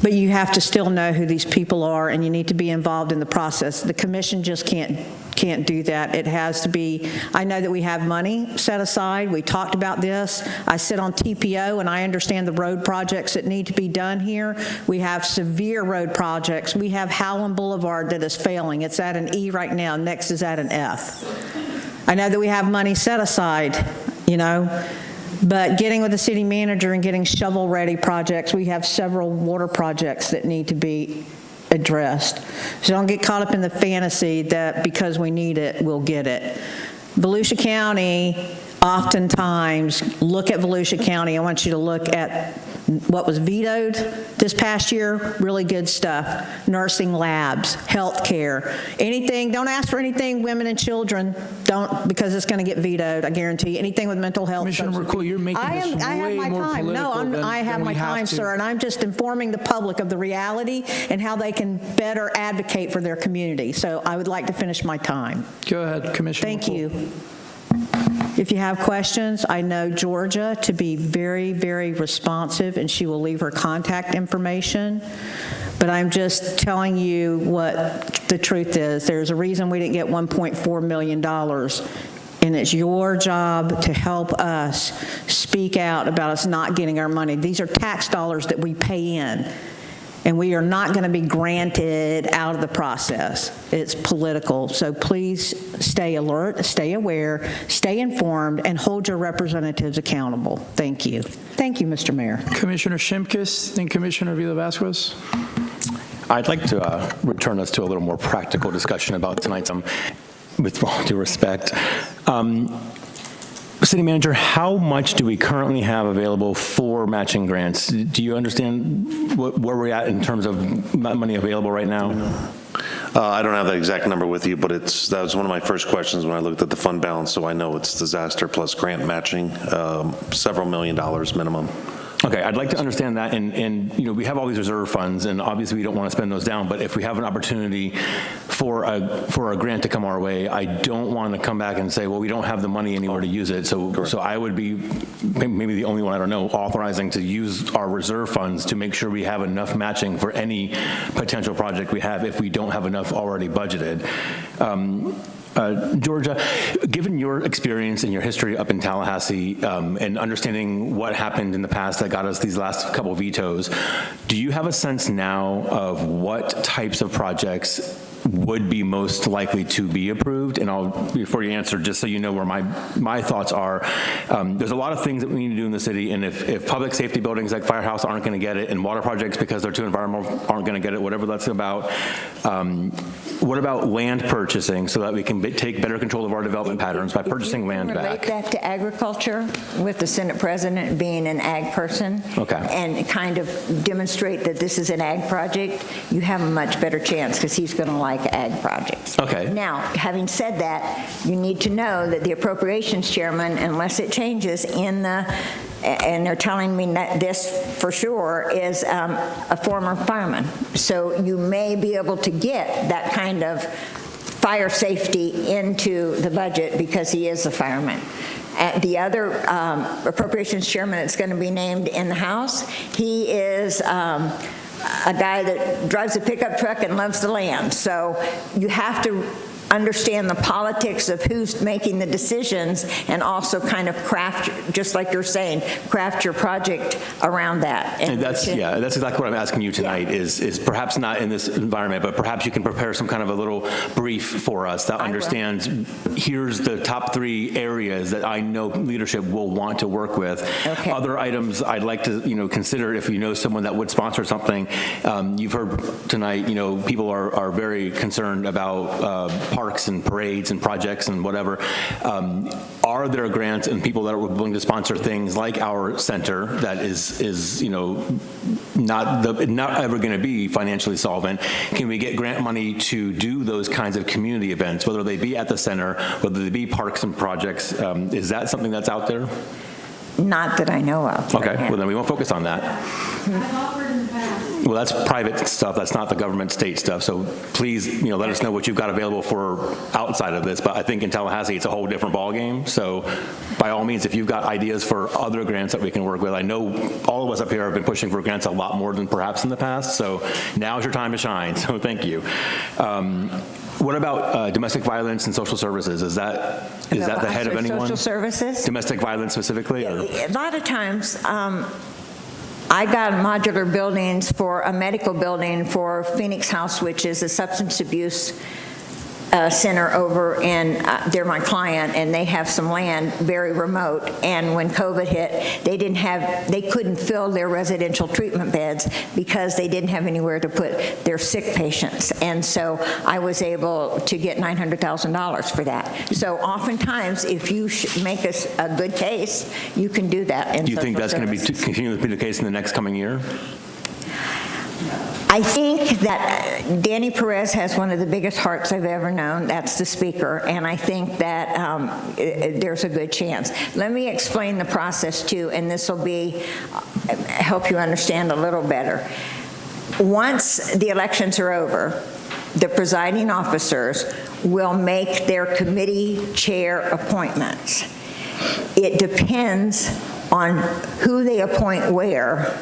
S9: But you have to still know who these people are, and you need to be involved in the process. The commission just can't do that. It has to be, I know that we have money set aside. We talked about this. I sit on TPO, and I understand the road projects that need to be done here. We have severe road projects. We have Howland Boulevard that is failing. It's at an E right now. Next is at an F. I know that we have money set aside, but getting with the city manager and getting shovel-ready projects, we have several water projects that need to be addressed. So don't get caught up in the fantasy that because we need it, we'll get it. Volusia County, oftentimes, look at Volusia County. I want you to look at what was vetoed this past year, really good stuff. Nursing labs, health care, anything, don't ask for anything, women and children, don't, because it's going to get vetoed, I guarantee. Anything with mental health.
S1: Commissioner McCool, you're making this way more political
S9: I have my time, sir, and I'm just informing the public of the reality and how they can better advocate for their community. So I would like to finish my time.
S1: Go ahead, Commissioner
S9: Thank
S1: McCool.
S9: you. If you have questions, I know Georgia to be very, very responsive, and she will leave her contact information. But I'm just telling you what the truth is. There's a reason we didn't get $1.4 million, and it's your job to help us speak out about us not getting our money. These are tax dollars that we pay in, and we are not going to be granted out of the process. It's political. So please stay alert, stay aware, stay informed, and hold your representatives accountable. Thank you. Thank you, Mr. Mayor.
S1: Commissioner Shimkus, then Commissioner Vila-Vasquez.
S20: I'd like to return us to a little more practical discussion about tonight's, with all due respect. City Manager, how much do we currently have available for matching grants? Do you understand where we're at in terms of money available right now?
S4: I don't have that exact number with you, but that was one of my first questions when I looked at the fund balance, so I know it's disaster plus grant matching, several $1 million minimum.
S20: Okay, I'd like to understand that, and we have all these reserve funds, and obviously we don't want to spend those down, but if we have an opportunity for a grant to come our way, I don't want to come back and say, well, we don't have the money anywhere to use it, so I would be maybe the only one, I don't know, authorizing to use our reserve funds to make sure we have enough matching for any potential project we have if we don't have enough already budgeted. Georgia, given your experience and your history up in Tallahassee and understanding what happened in the past that got us these last couple vetoes, do you have a sense now of what types of projects would be most likely to be approved? And before you answer, just so you know where my thoughts are, there's a lot of things that we need to do in the city, and if public safety buildings like Firehouse aren't going to get it, and water projects because they're too environmental aren't going to get it, whatever that's about, what about land purchasing so that we can take better control of our development patterns by purchasing land back?
S18: Relate that to agriculture with the Senate President being an ag person.
S20: Okay.
S18: And kind of demonstrate that this is an ag project, you have a much better chance because he's going to like ag projects.
S20: Okay.
S18: Now, having said that, you need to know that the appropriations chairman, unless it changes and they're telling me that this for sure, is a former fireman. So you may be able to get that kind of fire safety into the budget because he is a fireman. The other appropriations chairman that's going to be named in the House, he is a guy that drives a pickup truck and loves the land. So you have to understand the politics of who's making the decisions and also kind of craft, just like you're saying, craft your project around that.
S20: And that's exactly what I'm asking you tonight, is perhaps not in this environment, but perhaps you can prepare some kind of a little brief for us that understands, here's the top 3 areas that I know leadership will want to work with.
S18: Okay.
S20: Other items I'd like to consider if you know someone that would sponsor something. You've heard tonight, people are very concerned about parks and parades and projects and whatever. Are there grants and people that are willing to sponsor things like our center that is not ever going to be financially solvent? Can we get grant money to do those kinds of community events, whether they be at the center, whether they be parks and projects? Is that something that's out there?
S18: Not that I know of.
S20: Okay, well then we won't focus on that. Well, that's private stuff. That's not the government state stuff. So please, let us know what you've got available for outside of this. But I think in Tallahassee, it's a whole different ballgame. So by all means, if you've got ideas for other grants that we can work with, I know all of us up here have been pushing for grants a lot more than perhaps in the past. So now's your time to shine. So thank you. What about domestic violence and social services? Is that the head of anyone?
S18: Social services?
S20: Domestic violence specifically? Or?
S18: A lot of times, I got modular buildings for a medical building for Phoenix House, which is a substance abuse center over, and they're my client, and they have some land very remote. And when COVID hit, they couldn't fill their residential treatment beds because they didn't have anywhere to put their sick patients. And so I was able to get $900,000 for that. So oftentimes, if you make a good case, you can do that.
S20: Do you think that's going to continue to be the case in the next coming year?
S18: I think that Danny Perez has one of the biggest hearts I've ever known. That's the speaker, and I think that there's a good chance. Let me explain the process too, and this will help you understand a little better. Once the elections are over, the presiding officers will make their committee chair appointments. It depends on who they appoint where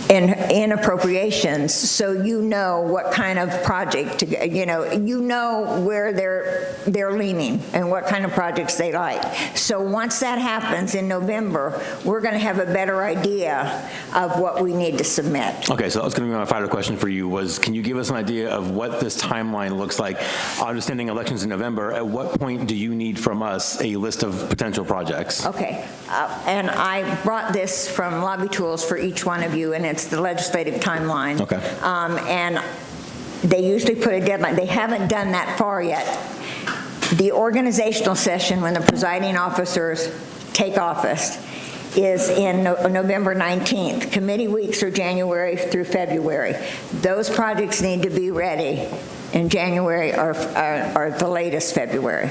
S18: in appropriations, so you know what kind of project where they're leaning and what kind of projects they like. So once that happens in November, we're going to have a better idea of what we need to submit.
S20: Okay, so that was going to be my final question for you was, can you give us an idea of what this timeline looks like? Understanding elections in November, at what point do you need from us a list of potential projects?
S18: Okay, and I brought this from Lobby Tools for each one of you, and It's the legislative timeline.
S20: Okay.
S18: And they usually put a deadline. They haven't done that far yet. The organizational session, when the presiding officers take office, is in November 19th. Committee weeks are January through February. Those projects need to be ready in January or the latest February.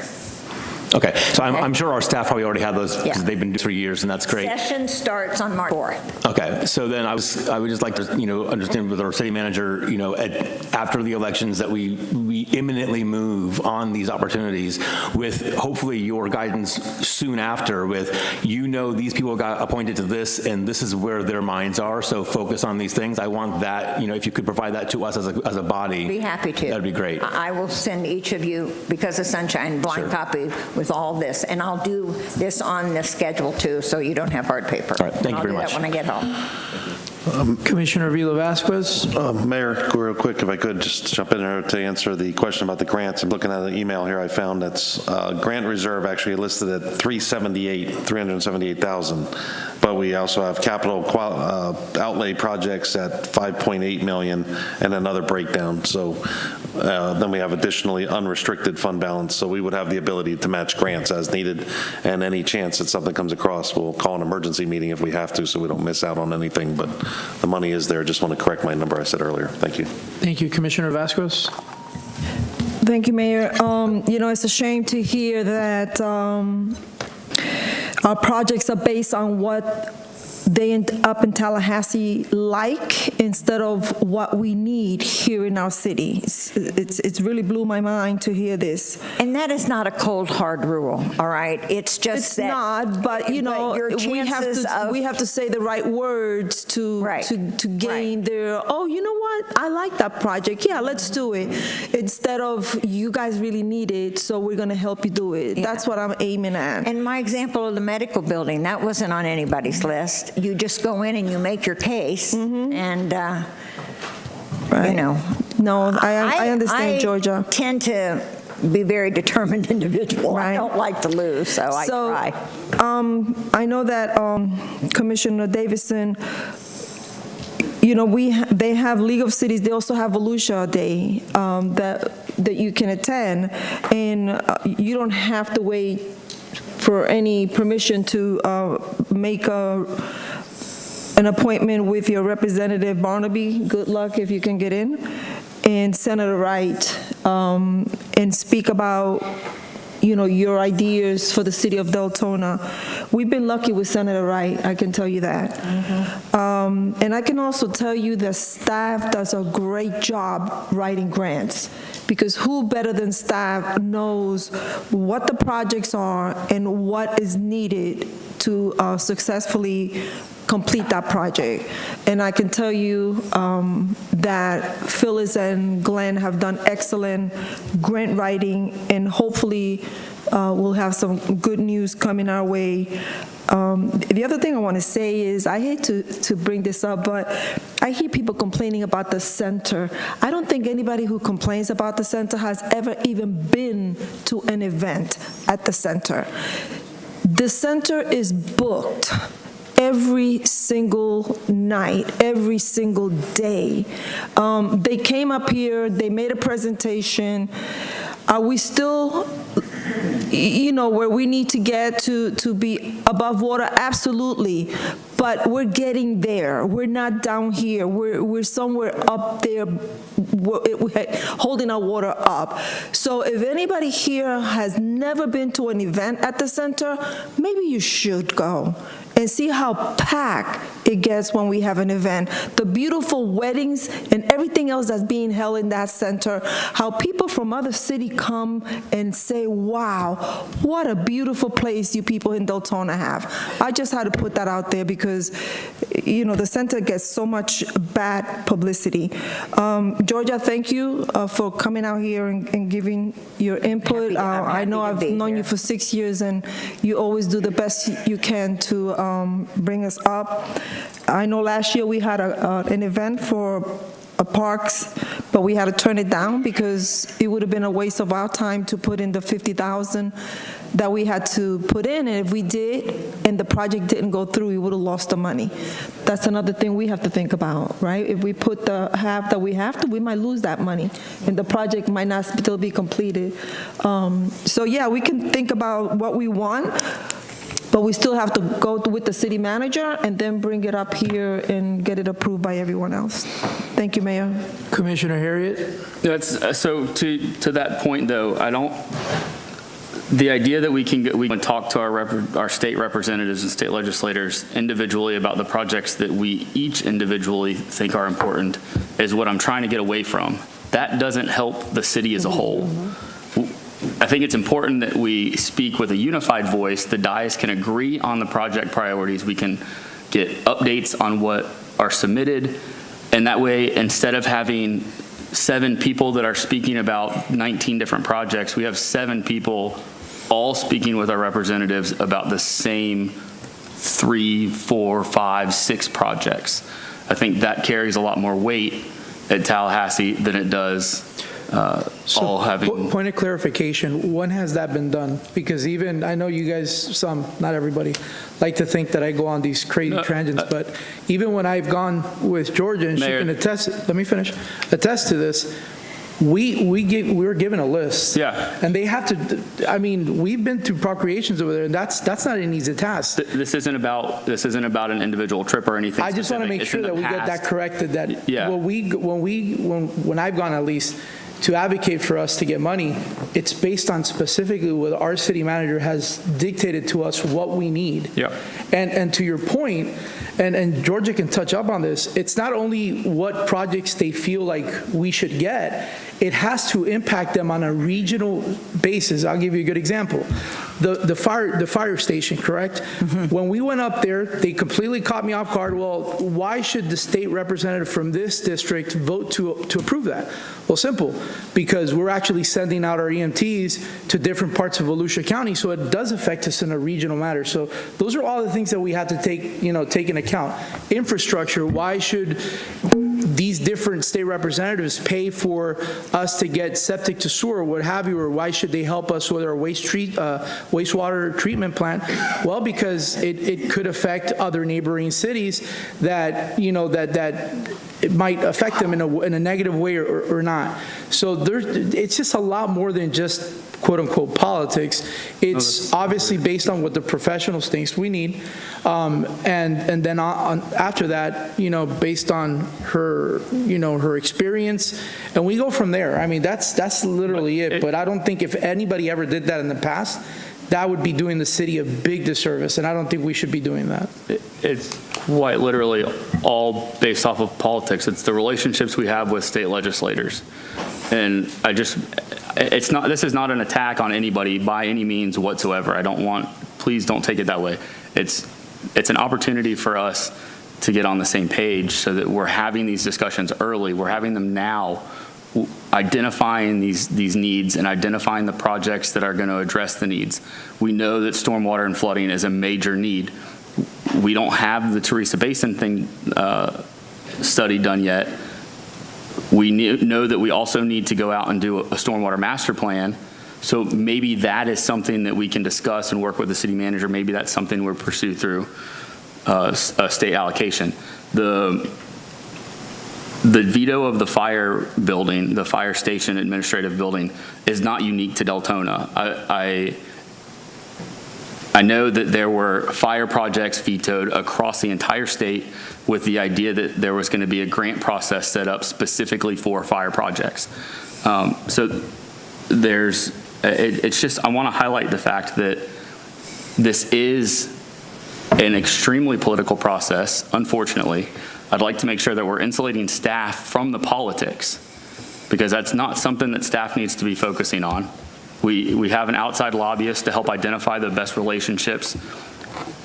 S20: Okay, so I'm sure our staff probably already have those because they've been doing 3 years, and that's great.
S18: Session starts on March 4th.
S20: Okay, so then I would just like to, understand with our city manager, after the elections that we imminently move on these opportunities with hopefully your guidance soon after with, these people got appointed to this and this is where their minds are, so focus on these things. I want that, if you could provide that to us as a body.
S18: Be happy to.
S20: That'd be great.
S18: I will send each of you, because of Sunshine, blind copy with all this, and I'll do this on the schedule too, so you don't have hard paper.
S20: All right, thank you very much.
S18: I'll do that when I get home.
S1: Commissioner Vila-Vasquez.
S4: Mayor, real quick, if I could just jump in there to answer the question about the grants. I'm looking at an email here I found that's grant reserve actually listed at $378,000, but we also have capital outlay projects at $5.8 million and another breakdown. So then we have additionally unrestricted fund balance, so we would have the ability to match grants as needed, and any chance that something comes across, we'll call an emergency meeting if we have to, so we don't miss out on anything, but the money is there. Just want to correct my number I said earlier. Thank you.
S1: Thank you, Commissioner Vasquez.
S7: Thank you, Mayor. It's a shame to hear that our projects are based on what they up in Tallahassee like instead of what we need here in our city. It's really blew my mind to hear this.
S18: And that is not a cold, hard rule, all right? It's just
S7: It's not, but we have to say the right words to gain their, oh, you know what? I like that project. Yeah, let's do it. Instead of, you guys really need it, so we're going to help you do it. That's what I'm aiming at.
S18: And my example of the medical building, that wasn't on anybody's list. You just go in and you make your case, and,
S7: No, I understand, Georgia.
S18: I tend to be very determined individual. I don't like to lose, so I try.
S7: I know that Commissioner Davison, they have League of Cities. They also have Volusia Day that you can attend, and you don't have to wait for any permission to make an appointment with your Representative Barnaby. Good luck if you can get in, and Senator Wright, and speak about your ideas for the city of Deltona. We've been lucky with Senator Wright, I can tell you that. And I can also tell you that staff does a great job writing grants, because who better than staff knows what the projects are and what is needed to successfully complete that project. And I can tell you that Phyllis and Glenn have done excellent grant writing, and hopefully we'll have some good news coming our way. The other thing I want to say is, I hate to bring this up, but I hear people complaining about the center. I don't think anybody who complains about the center has ever even been to an event at the center. The center is booked every single night, every single day. They came up here, they made a presentation. Are we still, where we need to get to be above water? Absolutely. But we're getting there. We're not down here. We're somewhere up there holding our water up. So if anybody here has never been to an event at the center, maybe you should go and see how packed it gets when we have an event. The beautiful weddings and everything else that's being held in that center, how people from other cities come and say, wow, what a beautiful place you people in Deltona have. I just had to put that out there because, the center gets so much bad publicity. Georgia, thank you for coming out here and giving your input. I know I've known you for 6 years, and you always do the best you can to bring us up. I know last year we had an event for parks, but we had to turn it down because it would have been a waste of our time to put in the 50,000 that we had to put in, and if we did, and the project didn't go through, we would have lost the money. That's another thing we have to think about, right? If we put the half that we have to, we might lose that money, and the project might not still be completed. So yeah, we can think about what we want, but we still have to go with the city manager and then bring it up here and get it approved by everyone else. Thank you, Mayor.
S1: Commissioner Harriet?
S8: So to that point, though, the idea that we can talk to our state representatives and state legislators individually about the projects that we each individually think are important is what I'm trying to get away from. That doesn't help the city as a whole. I think it's important that we speak with a unified voice. The dais can agree on the project priorities. We can get updates on what are submitted. And that way, instead of having 7 people that are speaking about 19 different projects, we have 7 people all speaking with our representatives about the same 3, 4, 5, 6 projects. I think that carries a lot more weight at Tallahassee than it does all having.
S1: Point of clarification, when has that been done? Because even, I know you guys, some, not everybody, like to think that I go on these crazy tangents, but even when I've gone with Georgia, and
S8: Mayor,
S1: she can attest, let me finish, attest to this, we were given a list.
S8: Yeah.
S1: And they have to, I mean, we've been through procreations over there, and that's not an easy task.
S8: This isn't about an individual trip or anything.
S1: I just want to make sure that we get that corrected, that when I've gone at least to advocate for us to get money, it's based on specifically what our city manager has dictated to us what we need.
S8: Yeah.
S1: And to your point, and Georgia can touch up on this, it's not only what projects they feel like we should get, it has to impact them on a regional basis. I'll give you a good example. The fire station, correct? When we went up there, they completely caught me off guard. Well, why should the state representative from this district vote to approve that? Well, simple, because we're actually sending out our EMTs to different parts of Volusia County, so it does affect us in a regional matter. So those are all the things that we have to take in account. Infrastructure, why should these different state representatives pay for us to get septic to sewer, what have you, or why should they help us with our wastewater treatment plant? Well, because it could affect other neighboring cities that, that it might affect them in a negative way or not. So it's just a lot more than just quote unquote politics. It's obviously based on what the professionals think we need. And then after that, based on her, her experience, and we go from there. I mean, that's literally it. But I don't think if anybody ever did that in the past, that would be doing the city a big disservice, and I don't think we should be doing that.
S8: It's quite literally all based off of politics. It's the relationships we have with state legislators. And this is not an attack on anybody by any means whatsoever. Please don't take it that way. It's an opportunity for us to get on the same page so that we're having these discussions early. We're having them now, identifying these needs and identifying the projects that are going to address the needs. We know that stormwater and flooding is a major need. We don't have the Teresa Basin study done yet. We know that we also need to go out and do a stormwater master plan. So maybe that is something that we can discuss and work with the city manager. Maybe that's something we'll pursue through a state allocation. The veto of the fire building, the fire station administrative building, is not unique to Deltona. I know that there were fire projects vetoed across the entire state with the idea that there was going to be a grant process set up specifically for fire projects. So it's just, I want to highlight the fact that this is an extremely political process, unfortunately. I'd like to make sure that we're insulating staff from the politics, because that's not something that staff needs to be focusing on. We have an outside lobbyist to help identify the best relationships,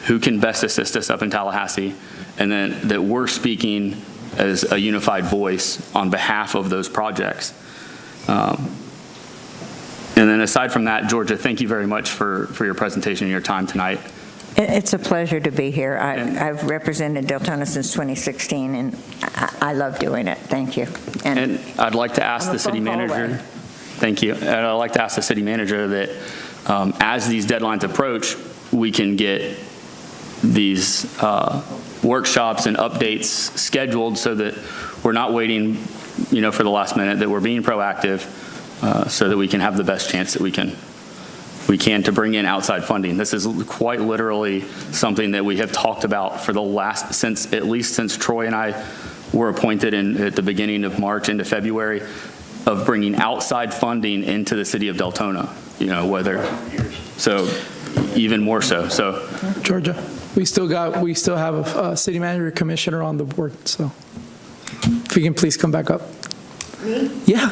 S8: who can best assist us up in Tallahassee, and then that we're speaking as a unified voice on behalf of those projects. And then aside from that, Georgia, thank you very much for your presentation and your time tonight.
S18: It's a pleasure to be here. I've represented Deltona since 2016, and I love doing it. Thank you.
S8: And I'd like to ask
S18: I'm a
S8: the city
S18: phone call
S8: manager,
S18: away.
S8: thank you, and I'd like to ask the city manager that as these deadlines approach, we can get these workshops and updates scheduled so that we're not waiting, for the last minute, that we're being proactive so that we can have the best chance that we can to bring in outside funding. This is quite literally something that we have talked about for the last, at least since Troy and I were appointed at the beginning of March into February, of bringing outside funding into the city of Deltona, so even more so. So,
S1: Georgia, we still have a city manager commissioner on the board, so if you can please come back up.
S18: Me?
S1: Yeah.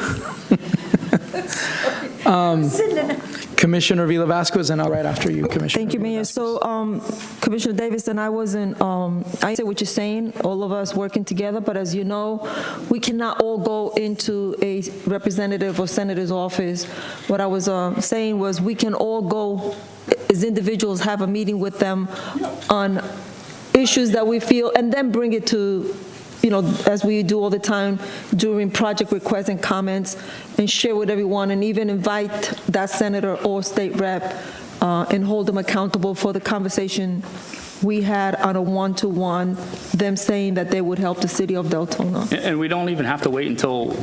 S1: Commissioner Vila Vasquez, and I'll right after you, Commissioner.
S7: Thank you, Mayor. So, Commissioner Davis and I wasn't, I see what you're saying, all of us working together, but as you know, we cannot all go into a representative or senator's office. What I was saying was we can all go as individuals, have a meeting with them on issues that we feel, and then bring it to, as we do all the time during project requests and comments, and share with everyone, and even invite that senator or state rep and hold them accountable for the conversation we had on a one-to-one, them saying that they would help the city of Deltona.
S8: and we don't even have to wait until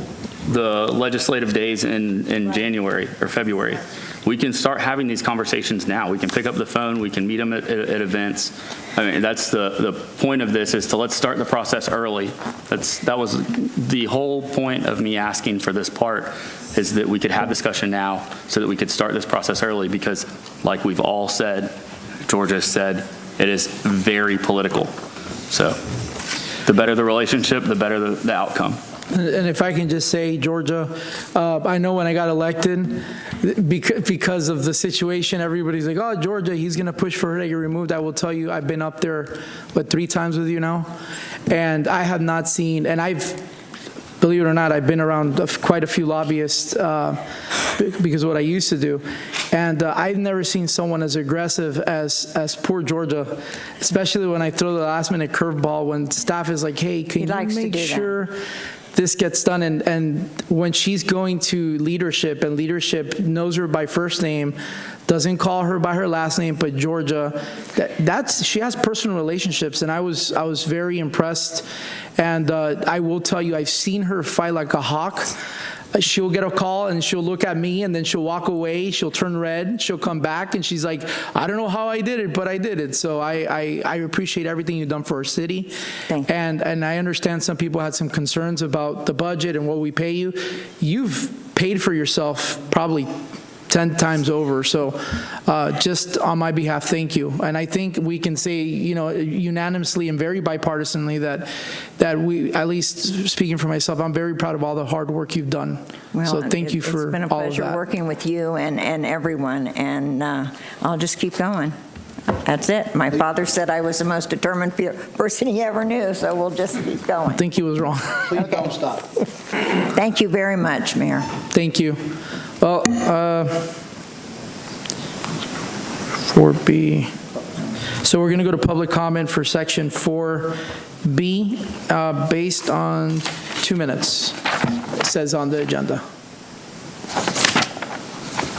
S8: the legislative days in January or February. We can start having these conversations now. We can pick up the phone, we can meet them at events. I mean, that's the point of this, is to let's start the process early. That was the whole point of me asking for this part, is that we could have discussion now so that we could start this process early, because like we've all said, Georgia said, it is very political. So the better the relationship, the better the outcome.
S1: And if I can just say, Georgia, I know when I got elected, because of the situation, everybody's like, oh, Georgia, he's going to push for her to get removed. I will tell you, I've been up there, 3 times with you now? And I have not seen, and believe it or not, I've been around quite a few lobbyists because of what I used to do. And I've never seen someone as aggressive as poor Georgia, especially when I throw the last-minute curveball, when staff is like, hey, can you make sure this gets done? And when she's going to leadership, and leadership knows her by first name, doesn't call her by her last name, but Georgia, she has personal relationships, and I was very impressed. And I will tell you, I've seen her fight like a hawk. She'll get a call and she'll look at me, and then she'll walk away, she'll turn red, she'll come back, and she's like, I don't know how I did it, but I did it. So I appreciate everything you've done for our city. And I understand some people had some concerns about the budget and what we pay you. You've paid for yourself probably 10 times over. So just on my behalf, thank you. And I think we can say, unanimously and very bipartisanly that we, at least speaking for myself, I'm very proud of all the hard work you've done. So thank you for all of that.
S18: It's been a pleasure working with you and everyone, and I'll just keep going. That's it. My father said I was the most determined person he ever knew, so we'll just keep going.
S1: I think he was wrong.
S12: Please don't stop.
S18: Thank you very much, Mayor.
S1: Thank you. Well, 4B. So we're going to go to public comment for section 4B based on 2 minutes, it says on the agenda.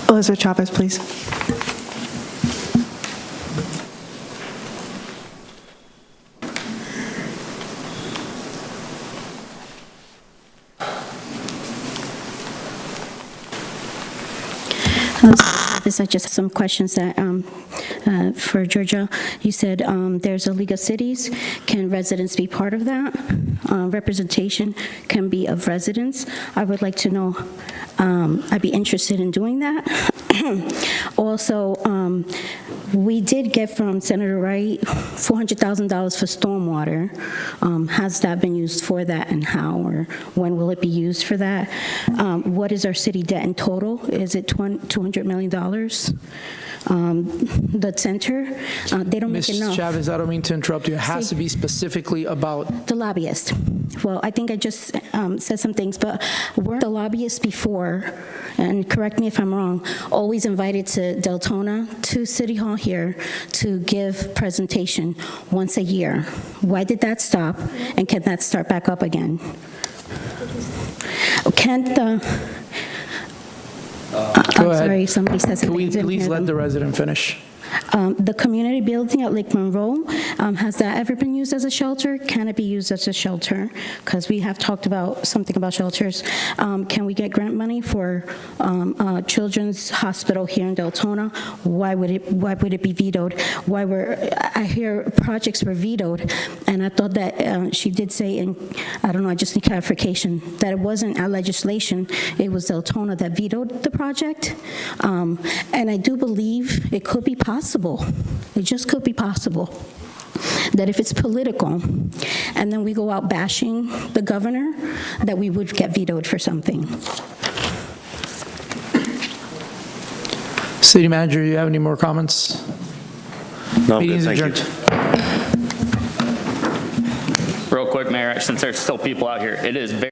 S11: Elizabeth Chavez, please.
S14: This are just some questions that for Georgia. You said there's a League of Cities. Can residents be part of that? Representation can be of residents. I would like to know. I'd be interested in doing that. Also, we did get from Senator Wright $400,000 for stormwater. Has that been used for that, and how, or when will it be used for that? What is our city debt in total? Is it $200 million? the center, they don't make
S1: Ms.
S14: enough.
S1: Chavez, I don't mean to interrupt you. It has to be specifically about,
S14: The lobbyist. Well, I think I just said some things, but weren't the lobbyists before, and correct me if I'm wrong, always invited to Deltona, to City Hall here, to give presentation once a year? Why did that stop, and can that start back up again? Can't the...
S1: Go
S14: I'm
S1: ahead.
S14: sorry, somebody said
S1: Can
S14: something.
S1: we
S14: I didn't
S1: please
S14: hear
S1: let
S14: them.
S1: the resident finish?
S14: The community building at Lake Monroe, has that ever been used as a shelter? Can it be used as a shelter? Because we have talked about something about shelters. Can we get grant money for Children's Hospital here in Deltona? Why would it be vetoed? I hear projects were vetoed, and I thought that she did say, and I don't know, I just need clarification, that it wasn't our legislation, it was Deltona that vetoed the project. And I do believe it could be possible, it just could be possible, that if it's political, and then we go out bashing the governor, that we would get vetoed for something.
S1: City Manager, you have any more comments?
S4: No, I'm good,
S1: Meeting's
S4: thank you.
S1: adjourned.
S8: Real quick, Mayor, since there's still people out here, it is very